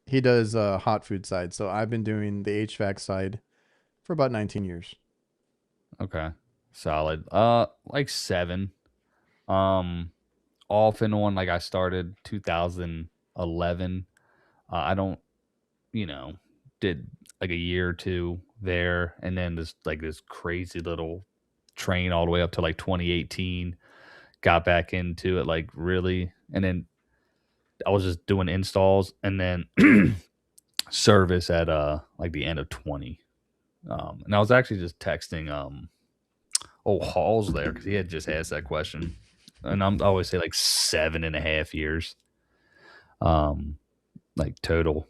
S3: he does hot food side, so I've been doing the HVAC side for about 19 years.
S2: Okay. Solid. Like 7. Um, Off and on, like I started 2011. I don't, you know, did like a year or 2 there, and then this crazy little train all the way up to like 2018. Got back into it like really, and then I was just doing installs, and then service at like the end of 20. And I was actually just texting old Halls there because he had just asked that question, and I always say like 7.5 years, um, like total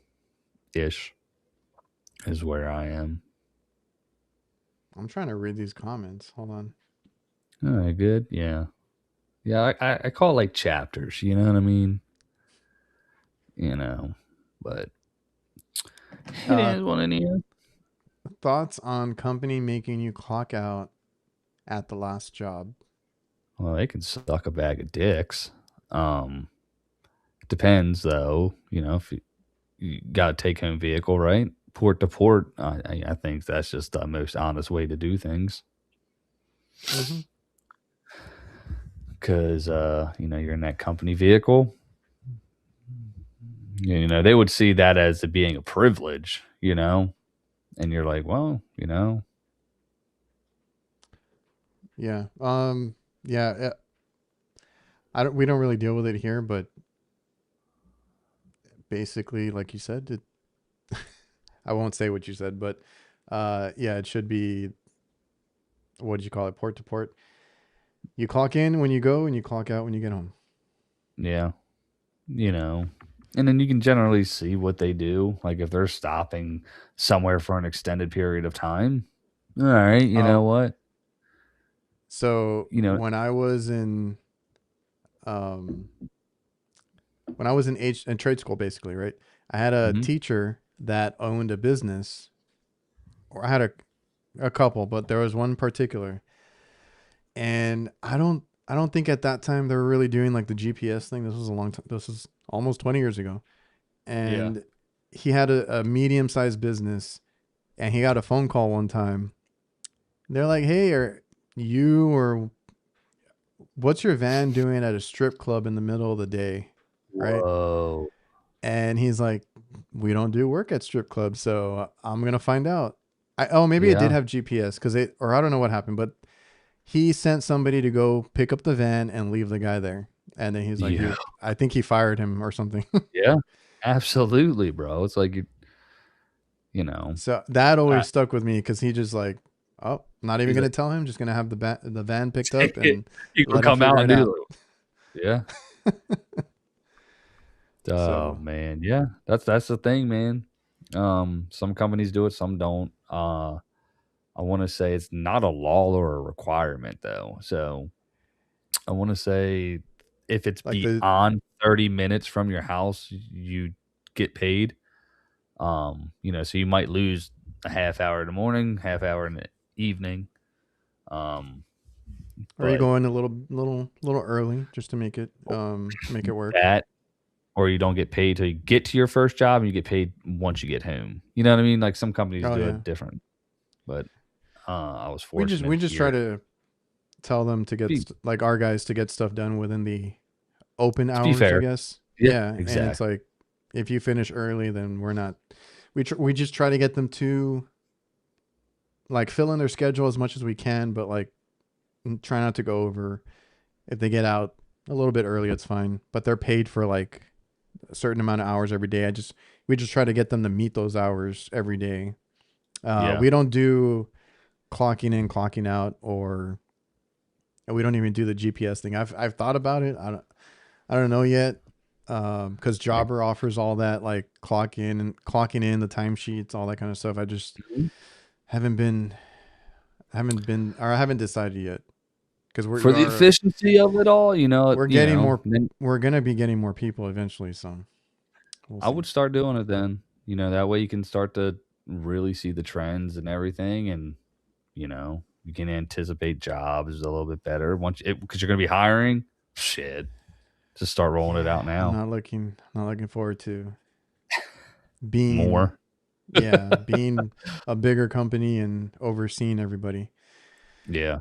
S2: ish is where I am.
S3: I'm trying to read these comments. Hold on.
S2: All right, good, yeah, yeah. I call it like chapters. You know what I mean? You know, but it
S3: Uh,
S2: is what it is.
S3: Thoughts on company making you clock out at the last job?
S2: Well, they can suck a bag of dicks. Um, Depends though. If you got a take home vehicle, right? Port to port. I think that's just the most honest way to do things.
S3: Mm-hmm.
S2: Because you're in that company vehicle. They would see that as it being a privilege. And you're like, well,
S3: Yeah. Yeah. I don't. We don't really deal with it here, but basically, like you said, I won't say what you said, but yeah, it should be. What did you call it? Port to port. You clock in when you go, and you clock out when you get home.
S2: yeah, you know. And then you can generally see what they do. Like if they're stopping somewhere for an extended period of time. All right, you know
S3: Oh,
S2: what?
S3: so
S2: You know,
S3: um, when I was in trade school, basically, right? I had a
S2: mhm,
S3: teacher that owned a business, or I had a couple, but there was one particular, and I don't think at that time they were really doing like the GPS thing. This was a long time. This was almost 20 years ago,
S2: yeah,
S3: and he had a medium sized business, and he got a phone call one time. They're like, "Hey, are you or what's your van doing at a strip club in the middle of the day?" Right?
S2: whoa,
S3: And he's like, "We don't do work at strip clubs, so I'm gonna find out." Oh, maybe it did
S2: yeah,
S3: have GPS because or I don't know what happened, but he sent somebody to go pick up the van and leave the guy there. And then he's like,
S2: yeah,
S3: I think he fired him or something.
S2: yeah, absolutely, bro. It's like you know,
S3: So that
S2: I,
S3: always stuck with me because he just like, oh, not even
S2: he's
S3: gonna
S2: like,
S3: tell him, just gonna have the van picked up and
S2: you gonna
S3: let him
S2: come out
S3: figure
S2: and
S3: it out.
S2: do it. Yeah. Oh
S3: So
S2: man, yeah. That's the thing, man. Some companies do it, some don't. I want to say it's not a law or a requirement though. So I want to say if it's
S3: like the
S2: beyond 30 minutes from your house, you get paid. So you might lose a half hour in the morning, half hour in the evening. Um,
S3: are you
S2: but
S3: going a little early just to make it work?
S2: that or you don't get paid till you get to your first job and you get paid once you get home. You know what I mean? Like some companies
S3: Oh
S2: do
S3: yeah.
S2: it different, but I was
S3: We just
S2: fortunate
S3: we just try
S2: here.
S3: to tell them to
S2: Be
S3: like our guys to get stuff done within the open
S2: to be
S3: hours, I
S2: fair.
S3: guess.
S2: Yeah,
S3: Yeah, and it's
S2: exactly.
S3: like if you finish early, then we're not. We just try to get them to like fill in their schedule as much as we can, but like try not to go over. If they get out a little bit early, it's fine. But they're paid for like a certain amount of hours every day. We just try to get them to meet those hours every day.
S2: Yeah.
S3: We don't do clocking in, clocking out, or we don't even do the GPS thing. I've thought about it. I don't know yet. Because
S2: Like,
S3: Jobber offers all that like clocking in the timesheets, all that kind of stuff. I just
S2: mhm.
S3: haven't been or I haven't decided yet because
S2: For the efficiency of it all,
S3: we're getting more
S2: then
S3: we're gonna be getting more people eventually, so we'll
S2: I
S3: see.
S2: would start doing it then. That way you can start to really see the trends and everything and you can anticipate jobs a little bit better once because you're going to be hiring. Shit, just start rolling it
S3: Yeah,
S2: out
S3: I'm
S2: now.
S3: not looking forward to being
S2: More.
S3: yeah being a bigger company and overseeing everybody.
S2: Yeah.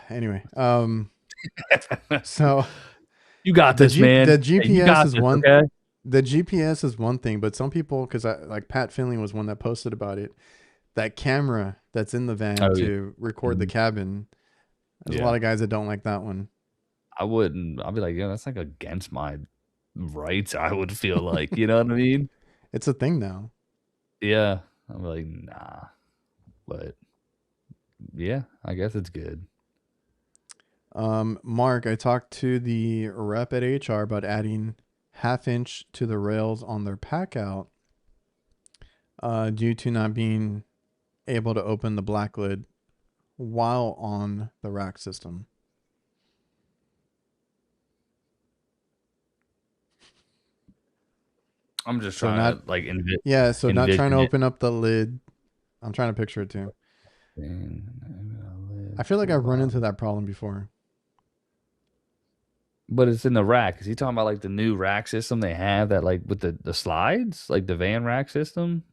S3: Anyway, so
S2: You got
S3: the
S2: this,
S3: G
S2: man.
S3: the
S2: Hey, you
S3: GPS
S2: got
S3: is
S2: this,
S3: one
S2: okay?
S3: the GPS is one thing, but some people, because I like Pat Finley was one that posted about it. That camera that's in the van
S2: Oh, yeah.
S3: to record the
S2: Mhm.
S3: cabin. There's a
S2: Yeah.
S3: lot of guys that don't like that one.
S2: I wouldn't. I'd be like, yeah, that's like against my rights. I would feel like, you know what I mean?
S3: It's a thing now.
S2: Yeah. I'm like, nah. But yeah, I guess it's good.
S3: Mark, I talked to the rep at HR about adding half inch to the rails on their pack out due to not being able to open the black lid while on the rack system.
S2: I'm just
S3: So
S2: trying
S3: not
S2: to like
S3: so not trying to
S2: envision it.
S3: open up the lid. I'm trying to picture it too. I feel like I've run into that problem before.
S2: But it's in the rack. Is he talking about like the new rack system they have that like with the slides, like the van rack system?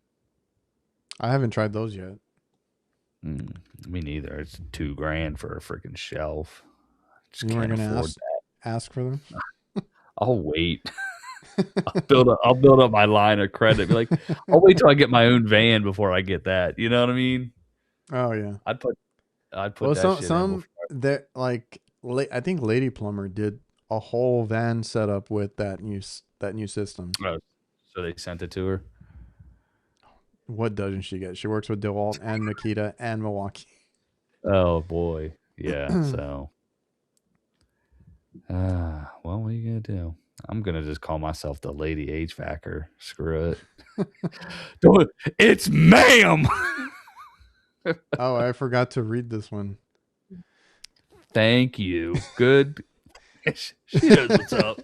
S3: I haven't tried those yet.
S2: Mm, me neither. It's $2,000 for a freaking shelf. Just
S3: You weren't
S2: can't
S3: gonna
S2: afford that.
S3: ask for them.
S2: I'll wait. I'll build up my line of credit. Be like, I'll wait till I get my own van before I get that. You know what I mean?
S3: Oh yeah.
S2: I'd put I'd put
S3: Well,
S2: that
S3: some
S2: shit in
S3: some
S2: before.
S3: that like I think Lady Plumber did a whole van setup with that new system.
S2: Oh, so they sent it to her.
S3: What doesn't she get? She works with DeWalt and Makita and Milwaukee.
S2: Oh boy, yeah. So, well, what are you gonna do? I'm gonna just call myself the lady HVACR. Screw it. Do it. It's ma'am.
S3: Oh, I forgot to read this one.
S2: Thank you. Good. She knows what's up.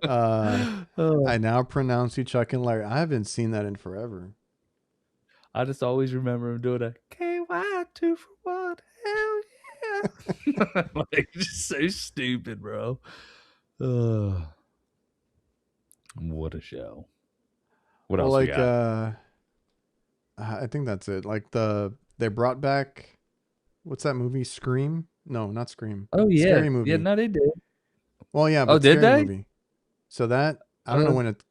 S2: Oh,
S3: I now pronounce you Chuck and Larry. I haven't seen that in forever.
S2: I just always remember him doing a KY 2 for 1. Hell yeah. Like, just so stupid, bro. Uh, what a show. What
S3: Well,
S2: else we
S3: like
S2: got?
S3: I think that's it. Like they brought back what's that movie? Scream? No, not Scream.
S2: Oh, yeah.
S3: Scary
S2: Yeah,
S3: Movie.
S2: no, they did.
S3: Well, yeah,
S2: Oh,
S3: but
S2: did
S3: Scary
S2: they?
S3: Movie. So that I don't know
S2: Uh,
S3: when it.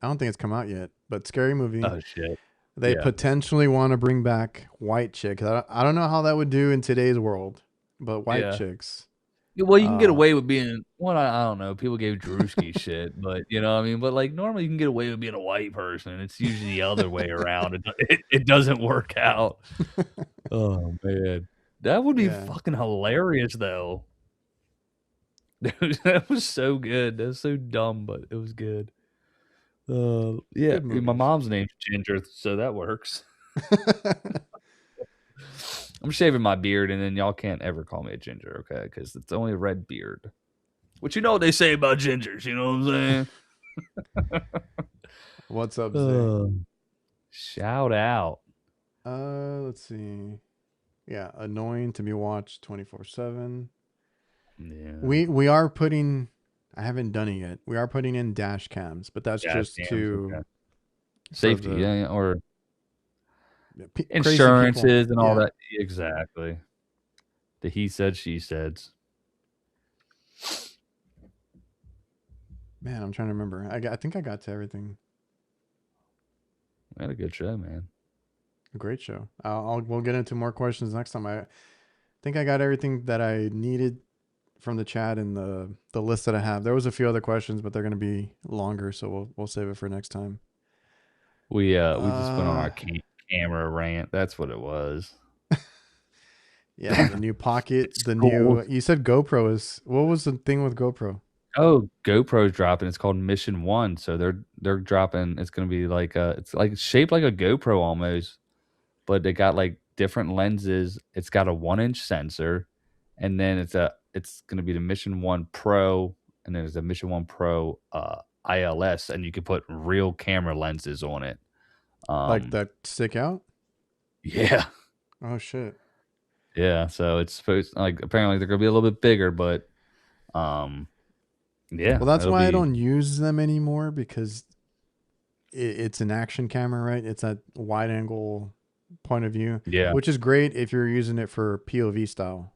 S3: I don't think it's come out yet. But Scary Movie.
S2: oh, shit.
S3: They
S2: Yeah.
S3: potentially want to bring back white chicks. I don't know how that would do in today's world, but white
S2: Yeah.
S3: chicks.
S2: Yeah, well, you can get
S3: Uh,
S2: away with being well, I don't know. People gave Drewski shit, but you know what I mean? But like normally you can get away with being a white person. It's usually the other way around. It doesn't work out. Oh man. That would be
S3: yeah,
S2: fucking hilarious though. That was so good. That was so dumb, but it was good. Yeah,
S3: good
S2: my
S3: movies.
S2: mom's name's Ginger, so that works. I'm shaving my beard, and then y'all can't ever call me a ginger, okay? Because it's only a red beard. What you know what they say about gingers? You know what I'm saying?
S3: What's up, Zay?
S2: Uh, shout out.
S3: Let's see. Yeah, annoying to be watched 24/7.
S2: Yeah.
S3: We are putting. I haven't done it yet. We are putting in dash cams, but that's
S2: Dash
S3: just
S2: cams.
S3: to
S2: Okay.
S3: for
S2: Safety,
S3: the
S2: yeah, yeah, or
S3: crazy people.
S2: insurances and all
S3: Yeah,
S2: that. Exactly. The he said, she said.
S3: man, I'm trying to remember. I think I got to everything.
S2: We had a good show, man.
S3: Great show. We'll get into more questions next time. I think I got everything that I needed from the chat and the list that I have. There was a few other questions, but they're going to be longer, so we'll save it for next time.
S2: We just went on
S3: Uh,
S2: our camera rant. That's what it was.
S3: yeah, the new Pocket,
S2: It's
S3: the
S2: cool.
S3: new. You said GoPro is. What was the thing with GoPro?
S2: Oh, GoPro's dropping. It's called Mission One. So they're dropping. It's gonna be like it's like shaped like a GoPro almost, but they got like different lenses. It's got a 1 inch sensor, and then it's gonna be the Mission One Pro, and then there's a Mission One Pro ILS, and you can put real camera lenses on it.
S3: Like
S2: Um,
S3: that stick out?
S2: yeah,
S3: Oh shit.
S2: yeah. So it's supposed like apparently they're gonna be a little bit bigger, but um, yeah,
S3: Well, that's
S2: it'll
S3: why I
S2: be
S3: don't use them anymore because it's an action camera, right? It's a wide angle point of view,
S2: Yeah,
S3: which is great if you're using it for POV style.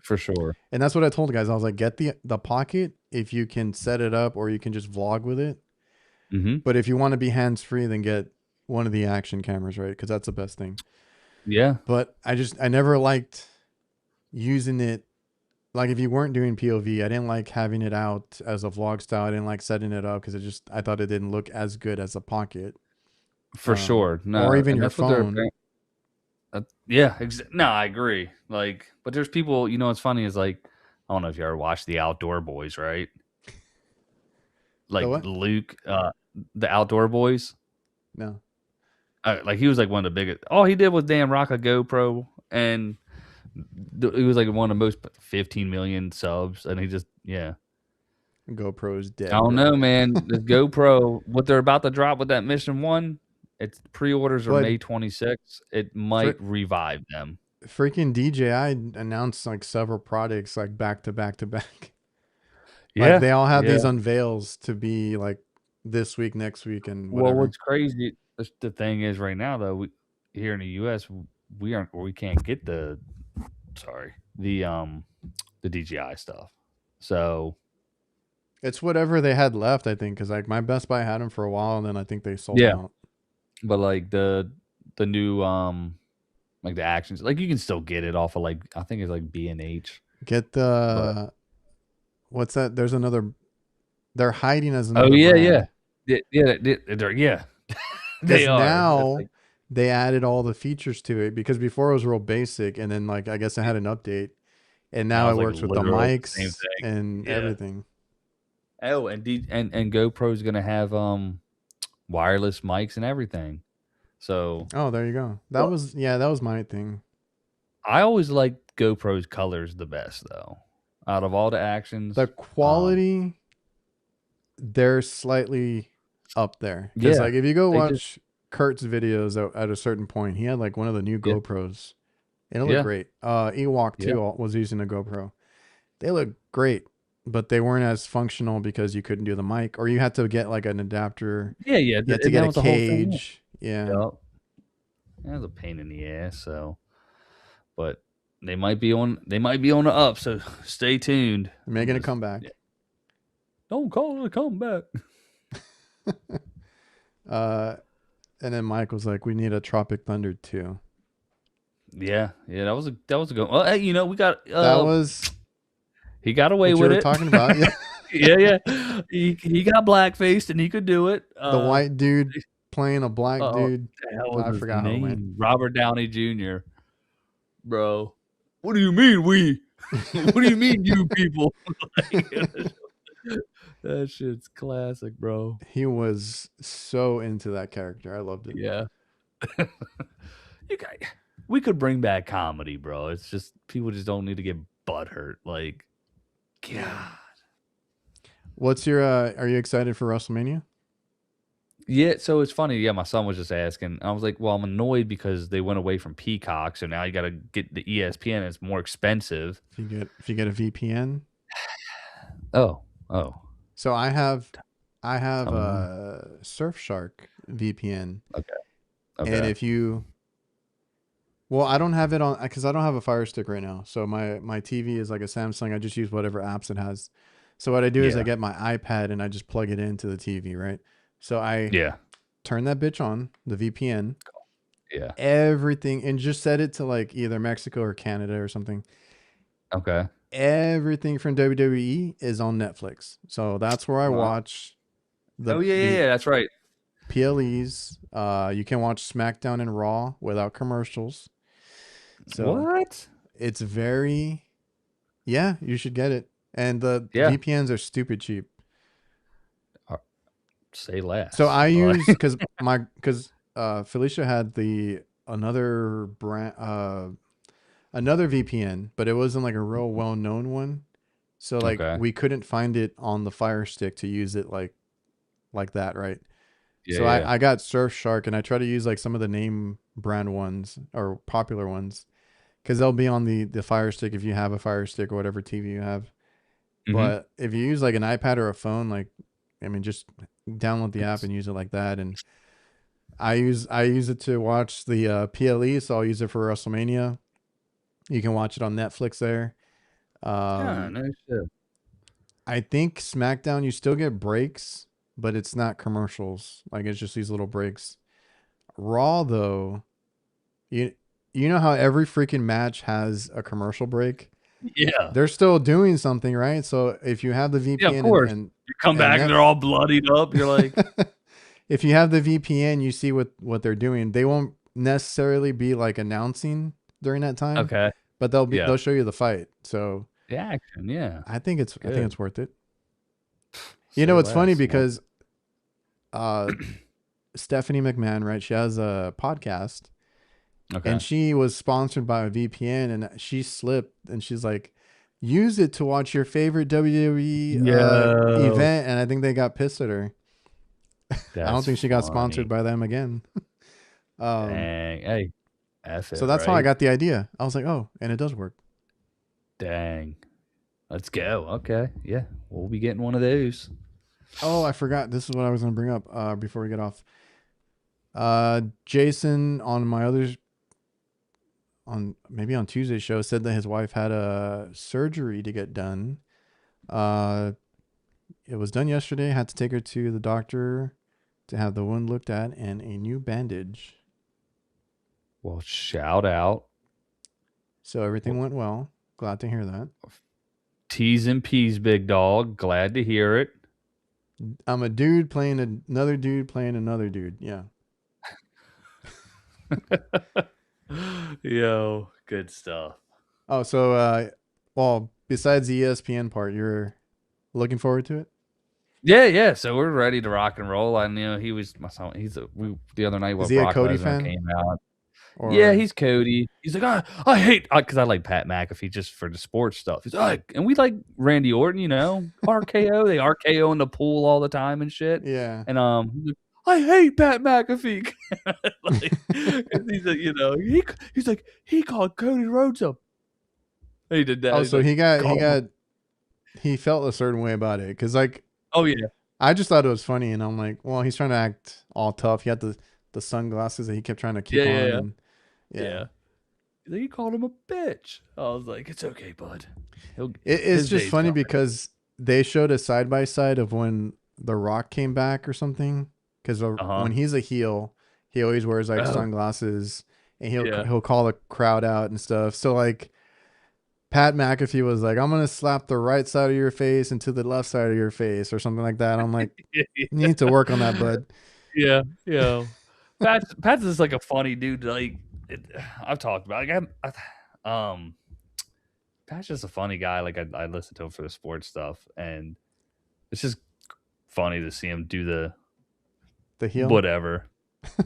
S2: for sure.
S3: And that's what I told the guys. I was like, get the pocket if you can set it up, or you can just vlog with it.
S2: Hmm.
S3: But if you want to be hands free, then get one of the action cameras, right? Because that's the best thing.
S2: Yeah,
S3: But I never liked using it. Like if you weren't doing POV, I didn't like having it out as a vlog style. I didn't like setting it up because I thought it didn't look as good as a pocket,
S2: for sure.
S3: or
S2: No,
S3: even
S2: and
S3: your
S2: that's what they're.
S3: phone.
S2: Yeah, no, I agree. Like, but there's people. You know, what's funny is like, I don't know if you ever watched the Outdoor Boys, right?
S3: The
S2: Like
S3: what?
S2: Luke, the Outdoor Boys.
S3: No.
S2: Like he was like one of the biggest. All he did was damn rock a GoPro, and he was like one of the most 15 million subs, and he just yeah.
S3: GoPro is
S2: I
S3: dead,
S2: don't know,
S3: bro.
S2: man. The GoPro, what they're about to drop with that Mission One, its pre-orders are
S3: But
S2: May 26th. It might
S3: fr-
S2: revive them.
S3: freaking DJI announced like several products like back to back to back. Like
S2: Yeah,
S3: they all have these
S2: yeah.
S3: unveils to be like this week, next week, and
S2: Well,
S3: whatever.
S2: what's crazy, the thing is right now though, here in the U.S. we can't get sorry the DJI stuff. So
S3: It's whatever they had left, I think, because like my Best Buy had them for a while, and then I think they sold them
S2: yeah,
S3: out.
S2: but like the new like the actions, like you can still get it off of like I think it's like B&H,
S3: Get
S2: but
S3: the what's that? There's another. They're hiding as
S2: oh
S3: another
S2: yeah, yeah,
S3: brand
S2: yeah, yeah, they
S3: because
S2: are. It's
S3: now
S2: like
S3: they added all the features to it. Because before it was real basic, and then like I guess it had an update, and
S2: now
S3: now it
S2: it's like
S3: works with the
S2: literally the same
S3: mics
S2: thing.
S3: and
S2: Yeah.
S3: everything.
S2: Oh, and GoPro's gonna have wireless mics and everything. So
S3: Oh, there you go. That
S2: well,
S3: was yeah, that was my thing.
S2: I always liked GoPro's colors the best though. Out of all the
S3: The
S2: actions,
S3: quality, they're slightly up there because
S2: yeah,
S3: like if you go
S2: they just
S3: watch Kurt's videos at a certain point, he had like one of the new
S2: yeah,
S3: GoPros, and it looked
S2: yeah,
S3: great. Ewok
S2: yeah,
S3: too was using a GoPro. They look great, but they weren't as functional because you couldn't do the mic, or you had to get like an adapter.
S2: yeah, yeah,
S3: You had to
S2: and
S3: get
S2: that
S3: a
S2: was the whole thing.
S3: cage. Yeah,
S2: Yeah, that was a pain in the ass. So, but they might be on the up. So stay tuned.
S3: they're
S2: I'm
S3: making a
S2: just yeah.
S3: comeback.
S2: Don't call it a comeback.
S3: uh, and then Mike was like, "We need a Tropic Thunder too."
S2: Yeah, yeah, that was a good. Well, hey, we got
S3: That was
S2: he got away
S3: what you
S2: with
S3: were
S2: it.
S3: talking about. Yeah,
S2: Yeah, yeah. He got blackfaced and he could do it.
S3: the white dude playing a black
S2: What
S3: dude.
S2: the hell was
S3: I
S2: his
S3: forgot who, man.
S2: name? Robert Downey Jr. Bro. What do you mean we? What do you mean you people? Like, that shit's classic, bro.
S3: He was so into that character. I loved it.
S2: Yeah. You got we could bring back comedy, bro. It's just people just don't need to get butthurt. Like,
S3: Yeah.
S2: God.
S3: What's your are you excited for WrestleMania?
S2: Yeah, so it's funny. Yeah, my son was just asking. I was like, "Well, I'm annoyed because they went away from Peacock, so now you got to get the ESPN. It's more expensive."
S3: If you get a VPN.
S2: Oh, oh,
S3: So I have
S2: tell me more.
S3: a Surfshark VPN,
S2: Okay,
S3: and
S2: okay,
S3: if you well, I don't have it on because I don't have a Fire Stick right now. So my TV is like a Samsung. I just use whatever apps it has. So what I do is I
S2: yeah,
S3: get my iPad and I just plug it into the TV, right? So I
S2: yeah,
S3: turn that bitch on, the VPN,
S2: yeah.
S3: everything, and just set it to like either Mexico or Canada or something.
S2: Okay.
S3: Everything from WWE is on Netflix. So that's where I
S2: Wow.
S3: watch the
S2: Oh yeah, yeah,
S3: the
S2: yeah. That's right.
S3: PLEs. You can watch SmackDown and Raw without commercials. So
S2: What?
S3: it's very, yeah, you should get it. And the
S2: Yeah.
S3: VPNs are stupid cheap.
S2: Uh, Say
S3: So
S2: less.
S3: I
S2: Like,
S3: use because Felicia had the another brand another VPN, but it wasn't like a real well known one. So like
S2: okay.
S3: we couldn't find it on the Fire Stick to use it like that, right?
S2: Yeah,
S3: So
S2: yeah.
S3: I got Surfshark and I try to use like some of the name brand ones or popular ones because they'll be on the Fire Stick if you have a Fire Stick or whatever TV you have.
S2: Mm-hmm.
S3: But if you use like an iPad or a phone, like I mean, just download the app
S2: It's
S3: and use it like that. And I use it to watch the PLE, so I'll use it for WrestleMania. You can watch it on Netflix there.
S2: Yeah,
S3: Um,
S2: no shit.
S3: I think SmackDown you still get breaks, but it's not commercials. Like it's just these little breaks. Raw though, you you know how every freaking match has a commercial break?
S2: Yeah.
S3: They're still doing something, right? So if you have the
S2: Yeah, of
S3: VPN
S2: course. You come
S3: and
S2: back and
S3: net
S2: they're all bloodied up. You're like,
S3: if you have the VPN, you see what they're doing. They won't necessarily be like announcing during that time,
S2: okay.
S3: but
S2: Yeah.
S3: they'll show you the fight. So
S2: The action. Yeah.
S3: I think
S2: Good.
S3: it's worth it. You
S2: Say
S3: know, it's funny
S2: less. Well,
S3: because uh Stephanie McMahon, right? She has a podcast and
S2: okay.
S3: she was sponsored by a VPN and she slipped and she's like, use it to watch your favorite WWE
S2: Yo.
S3: event. And I think they got pissed at her. I don't
S2: That's
S3: think she got sponsored
S2: funny.
S3: by them again. um,
S2: Dang. Hey, F
S3: so
S2: it,
S3: that's how I
S2: right?
S3: got the idea. I was like, oh, and it does work.
S2: Dang. Let's go. Okay. Yeah. We'll be getting one of those.
S3: Oh, I forgot. This is what I was going to bring up before we get off. Jason on my other on maybe on Tuesday's show said that his wife had a surgery to get done. Uh, it was done yesterday. Had to take her to the doctor to have the wound looked at and a new bandage.
S2: Well, shout out.
S3: So everything went well. Glad to hear that.
S2: T's and P's, big dog. Glad to hear it.
S3: I'm a dude playing another dude playing another dude. Yeah.
S2: Yo, good stuff.
S3: Oh, so well, besides the ESPN part, you're looking forward to it?
S2: Yeah, yeah. So we're ready to rock and roll. And he was my son. The other night
S3: Is
S2: when
S3: he a
S2: Brock
S3: Cody
S2: Lesnar
S3: fan
S2: came out. Yeah,
S3: or
S2: he's Cody. He's like, I hate because I like Pat McAfee just for the sports stuff. He's like, and we like Randy Orton, RKO. They RKO in the pool all the time and shit.
S3: yeah.
S2: And he's like, I hate Pat McAfee. Like, 'cause he's like, he's like he called Cody Rhodes up. He did that.
S3: Oh,
S2: He's
S3: so
S2: like, called him.
S3: he felt a certain way about it cuz like
S2: Oh yeah,
S3: I just thought it was funny and I'm like, well, he's trying to act all tough. He had the sunglasses that he kept trying to
S2: yeah,
S3: keep
S2: yeah,
S3: on
S2: yeah.
S3: and yeah.
S2: Yeah. He called him a bitch. I was like, it's okay, bud.
S3: It's
S2: His
S3: just
S2: day's
S3: funny
S2: coming.
S3: because they showed a side by side of when The Rock came back or something. Because
S2: Uh huh.
S3: when he's a heel, he always wears like
S2: Oh
S3: sunglasses, and
S2: yeah.
S3: he'll call the crowd out and stuff. So like Pat McAfee was like, "I'm gonna slap the right side of your face into the left side of your face" or something like that. I'm like, you need to work on that, bud.
S2: Yeah, yeah. Pat's just like a funny dude. Like I've talked about. Like Pat's just a funny guy. Like I listen to him for the sports stuff, and it's just funny to see him do the
S3: The heel.
S2: whatever.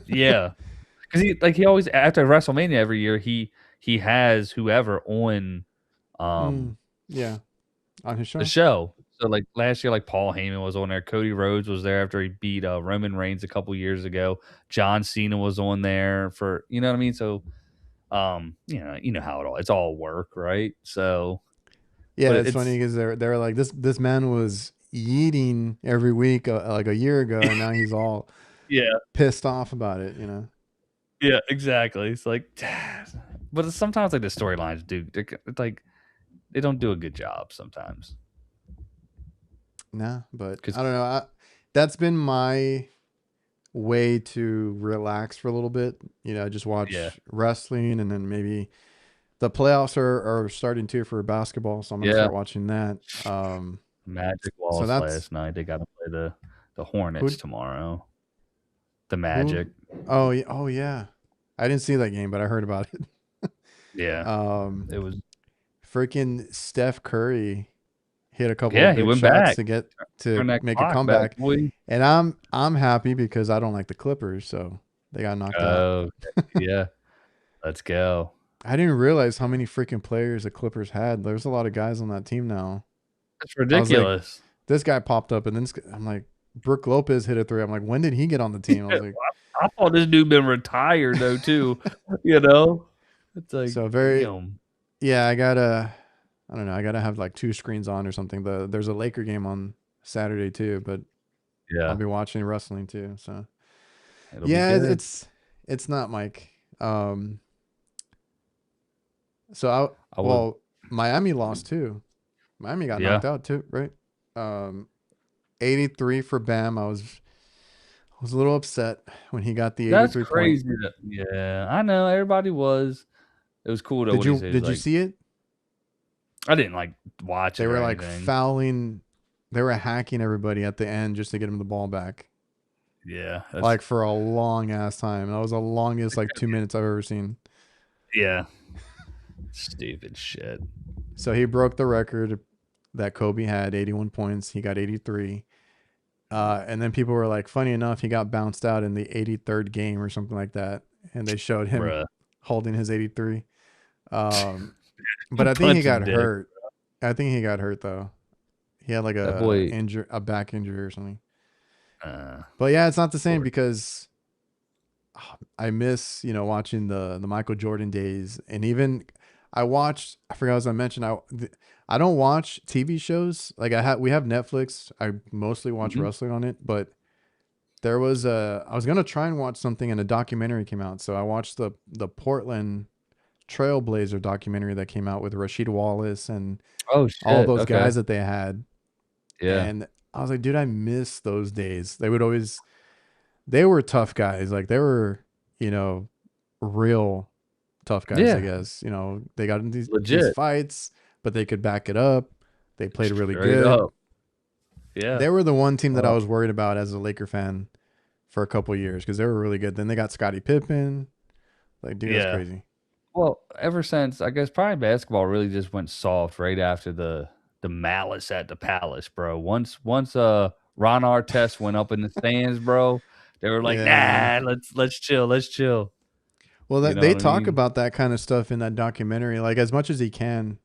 S2: Yeah, because he always after WrestleMania every year he has whoever on
S3: Mm,
S2: um
S3: yeah, on his
S2: the
S3: show.
S2: show. So like last year, like Paul Heyman was on there. Cody Rhodes was there after he beat Roman Reigns a couple years ago. John Cena was on there for you know what I mean. So you know how it's all work, right? So,
S3: Yeah,
S2: but
S3: it's funny because they're like this man was eating every week like a year ago, and now he's all
S2: yeah,
S3: pissed off about it. You know.
S2: yeah, exactly. It's like, but it's sometimes like the storylines do. It's like they don't do a good job sometimes.
S3: Nah, but
S2: Because
S3: I don't know. That's been my way to relax for a little bit. You know, just
S2: yeah,
S3: watch wrestling, and then maybe the playoffs are starting too for basketball, so I'm gonna
S2: yeah.
S3: start watching that.
S2: Magic
S3: So
S2: lost
S3: that's
S2: last night. They got to play the Hornets
S3: who
S2: tomorrow. The
S3: who.
S2: Magic.
S3: Oh yeah. I didn't see that game, but I heard about it.
S2: Yeah,
S3: Um,
S2: it was.
S3: freaking Steph Curry hit a couple
S2: Yeah,
S3: of
S2: he
S3: big
S2: went
S3: shots
S2: back.
S3: to get
S2: Turn
S3: to
S2: that
S3: make a
S2: clock back,
S3: comeback,
S2: boy.
S3: and I'm happy because I don't like the Clippers, so they got knocked out.
S2: Oh, yeah. Let's go.
S3: I didn't realize how many freaking players the Clippers had. There's a lot of guys on that team now.
S2: That's
S3: I was like,
S2: ridiculous.
S3: this guy popped up, and then I'm like, Brooke Lopez hit a three. I'm like, when did he get on the team? I
S2: Yeah,
S3: was like,
S2: I thought this dude been retired though too. You know, it's like,
S3: so very,
S2: damn.
S3: yeah. I don't know. I gotta have like two screens on or something. There's a Laker game on Saturday too, but I'll
S2: Yeah.
S3: be watching wrestling too. So
S2: It'll be
S3: Yeah,
S2: good.
S3: it's not Mike. So I
S2: I was,
S3: well, Miami lost too. Miami got
S2: yeah.
S3: knocked out too, right? Um, 83 for Bam. I was a little upset when he got the
S2: That's
S3: 83 point.
S2: crazy. Yeah, I know. Everybody was. It was cool though.
S3: Did
S2: What he
S3: you
S2: said. He's
S3: did you
S2: like,
S3: see it?
S2: I didn't like watch
S3: They
S2: it or
S3: were like
S2: anything.
S3: fouling, they were hacking everybody at the end just to get him the ball back.
S2: Yeah, that's
S3: Like for a long ass time. That was the longest like 2 minutes I've ever seen.
S2: yeah, stupid shit.
S3: So he broke the record that Kobe had, 81 points. He got 83. And then people were like, funny enough, he got bounced out in the 83rd game or something like that. And they showed him
S2: Bruh.
S3: holding his 83. But I think he
S2: Punch a
S3: got
S2: dick.
S3: hurt. I think he got hurt though. He had like
S2: That boy.
S3: a back injury or something.
S2: Uh,
S3: But yeah, it's not the same
S2: poor.
S3: because I miss watching the Michael Jordan days, and even I forgot as I mentioned I don't watch TV shows like we have Netflix. I mostly watch
S2: Mhm.
S3: wrestling on it, but there was I was gonna try and watch something and a documentary came out, so I watched the Portland Trailblazer documentary that came out with Rasheed Wallace and
S2: Oh
S3: all
S2: shit.
S3: those
S2: Okay.
S3: guys that they had,
S2: Yeah.
S3: and I was like, dude, I miss those days. They were tough guys. Like they were, you know, real tough guys, I
S2: Yeah.
S3: guess. They got in these
S2: Legit.
S3: fights, but they could back it up. They played really
S2: Straight
S3: good.
S2: up. Yeah.
S3: They were the one team that I
S2: Oh
S3: was worried about as a Laker fan for a couple years because they were really good. Then they got Scottie Pippen. Like, dude, that's
S2: yeah.
S3: crazy.
S2: Well, ever since I guess probably basketball really just went soft right after the malice at the palace, bro. Once Ron Artest went up in the stands, bro, they were like,
S3: Yeah.
S2: nah, let's chill, let's chill.
S3: Well,
S2: You know
S3: they
S2: what I
S3: talk
S2: mean?
S3: about that kind of stuff in that documentary, like as much as he can,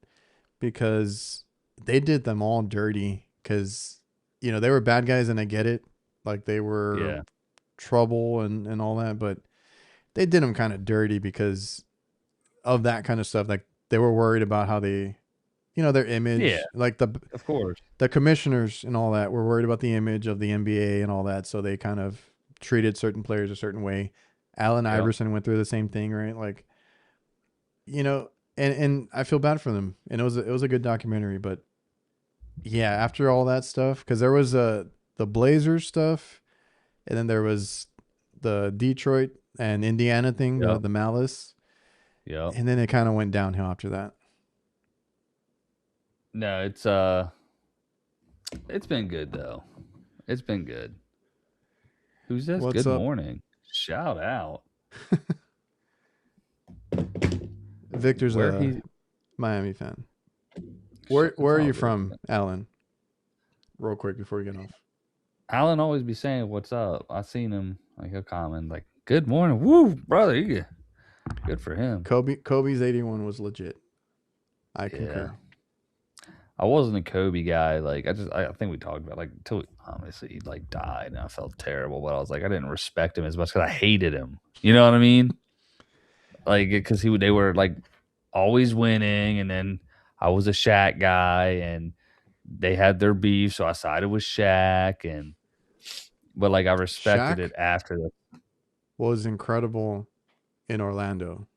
S3: because they did them all dirty. Because they were bad guys, and I get it. Like they were
S2: Yeah.
S3: trouble and all that, but they did them kind of dirty because of that kind of stuff. Like they were worried about how their
S2: Yeah,
S3: image, like
S2: of course.
S3: the commissioners and all that were worried about the image of the NBA and all that. So they kind of treated certain players a certain way. Allen
S2: Yep.
S3: Iverson went through the same thing, right? Like, and I feel bad for them. And it was a good documentary, but yeah, after all that stuff, because there was the Blazers stuff, and then there was the Detroit and Indiana thing, the
S2: Yep.
S3: the malice,
S2: Yep.
S3: and then it kind of went downhill after that.
S2: No, it's been good though. It's been good. Who's this?
S3: What's
S2: Good
S3: up?
S2: morning. Shout out.
S3: Victor's
S2: Where
S3: a
S2: he
S3: Miami fan. Where
S2: shut the
S3: where are you
S2: fuck up.
S3: from, Alan? Real quick before we get off.
S2: Alan always be saying what's up. I seen him like he'll comment like good morning. Woo, brother, you good for him.
S3: Kobe's 81 was legit. I
S2: Yeah.
S3: concur.
S2: I wasn't a Kobe guy. Like I think we talked about like until obviously he like died and I felt terrible, but I was like I didn't respect him as much because I hated him. You know what I mean? Like because they were like always winning, and then I was a Shaq guy, and they had their beef, so I sided with Shaq, and but like I respected
S3: Shaq
S2: it after the
S3: was incredible in Orlando.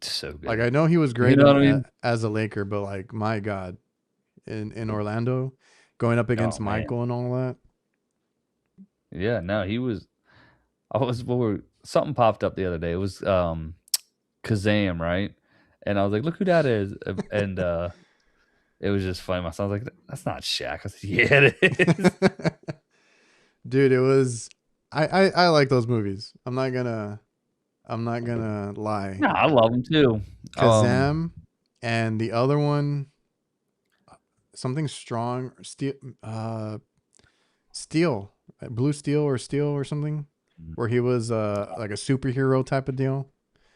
S2: so
S3: Like
S2: good.
S3: I know he was
S2: You
S3: great
S2: know what I mean?
S3: as a Laker, but like my God, in Orlando, going up against
S2: Oh man,
S3: Michael and all that.
S2: yeah. No, he was. I was. Something popped up the other day. It was Kazam, right? And I was like, look who that is, and it was just funny. My son was like, that's not Shaq. I said, yeah, it is.
S3: Dude, it was. I like those movies. I'm not gonna lie.
S2: No, I love him too.
S3: Kazam and the other one, something strong, steel, blue steel or something, where he was like a superhero type of deal.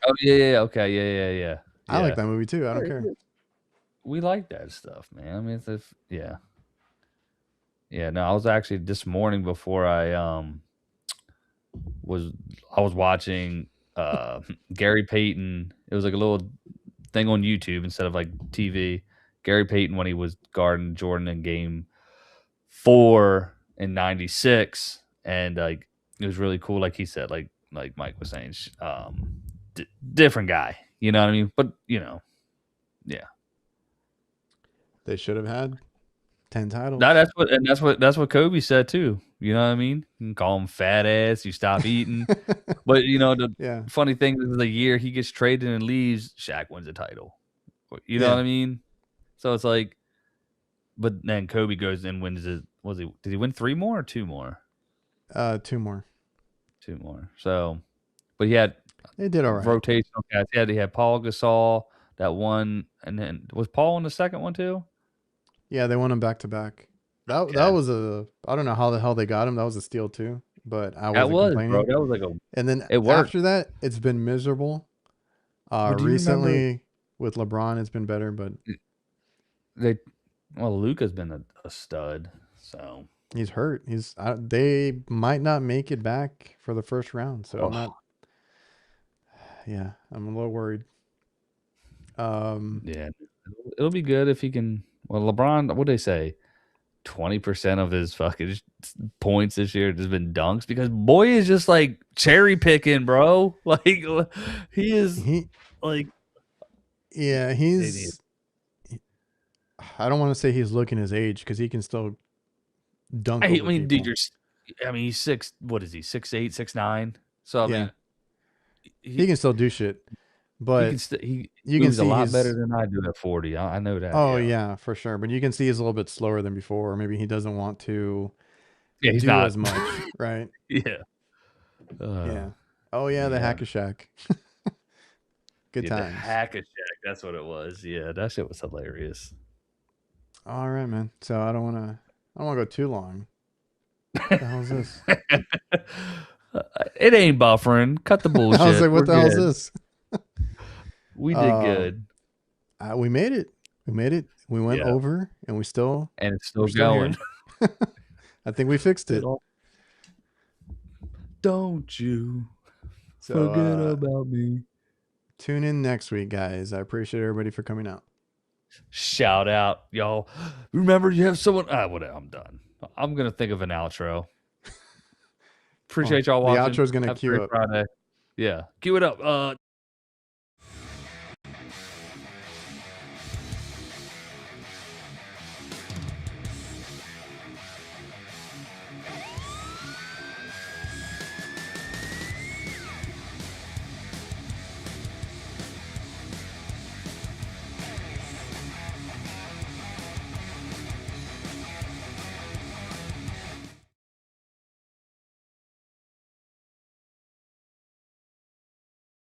S2: oh yeah, okay, yeah.
S3: I like
S2: Yeah.
S3: that movie too. I don't
S2: Yeah,
S3: care.
S2: we like that stuff, man. I mean, yeah, yeah. No, I was actually this morning before was I was watching Gary Payton. It was like a little thing on YouTube instead of like TV. Gary Payton when he was guarding Jordan in Game 4 in '96, and like it was really cool. Like he said, like Mike was saying, different guy. You know what I mean? But yeah.
S3: They should have had 10
S2: No,
S3: titles.
S2: that's what Kobe said too. You know what I mean? You can call him fat ass. You stop eating. But the
S3: Yeah.
S2: funny thing is, the year he gets traded and leaves, Shaq wins the title. You know
S3: Yeah.
S2: what I mean? So it's like, but then Kobe goes and wins it. Did he win 3 more or 2 more?
S3: 2 more.
S2: 2 more. So, but he had
S3: They did all right.
S2: rotational cats. He had Paul Gasol, that one, and then was Paul in the second one too?
S3: Yeah, they won them back to back. That
S2: Okay.
S3: was I don't know how the hell they got him. That was a steal too, but I
S2: That
S3: wasn't
S2: was, bro.
S3: complaining.
S2: That was like
S3: And then
S2: it worked.
S3: after that, it's been miserable.
S2: But do you remember
S3: Recently with LeBron, it's been better, but
S2: Luka's been a stud. So
S3: he's hurt. They might not make it back for the first round, so I'm not. Yeah, I'm a little worried.
S2: Yeah, it'll be good if he can. Well, LeBron, what they say, 20% of his fucking points this year has been dunks because boy is just like cherry picking, bro. Like he is
S3: He,
S2: like,
S3: yeah, I don't want to say he's looking his age because he can still dunk
S2: I
S3: over
S2: mean, dude,
S3: people.
S2: he's six. What is he? 6'8", 6'9"? So I
S3: Yeah,
S2: mean,
S3: he can still do shit, but
S2: he
S3: you can
S2: moves a
S3: see
S2: lot better
S3: he's.
S2: than I do at 40. I know that.
S3: Oh
S2: Yeah,
S3: yeah, for sure. But you can see he's a little bit slower than before, or maybe he doesn't want to
S2: yeah, he's
S3: do
S2: not.
S3: as much, right?
S2: Yeah.
S3: Yeah. Oh yeah, the
S2: Yeah.
S3: Hack a Shack. Good
S2: Yeah, the
S3: times.
S2: hack a shack. That's what it was. Yeah, that shit was hilarious.
S3: All right, man. So I don't wanna go too long. The hell's this?
S2: It ain't buffering. Cut the
S3: I was
S2: bullshit.
S3: like, what
S2: We're
S3: the hell's
S2: good.
S3: this?
S2: We did
S3: Um,
S2: good.
S3: we made it. We made it. We went
S2: Yeah,
S3: over, and
S2: and it's
S3: we're
S2: still
S3: still
S2: going.
S3: here. I think we fixed it.
S2: Don't you
S3: So
S2: forget about me.
S3: tune in next week, guys. I appreciate everybody for coming out.
S2: Shout out, y'all. Remember, you have someone. Whatever. I'm done. I'm gonna think of an outro.
S3: Well,
S2: Appreciate y'all
S3: the
S2: watching.
S3: outro is gonna
S2: Have a
S3: queue
S2: great
S3: up.
S2: Friday. Yeah, cue it up.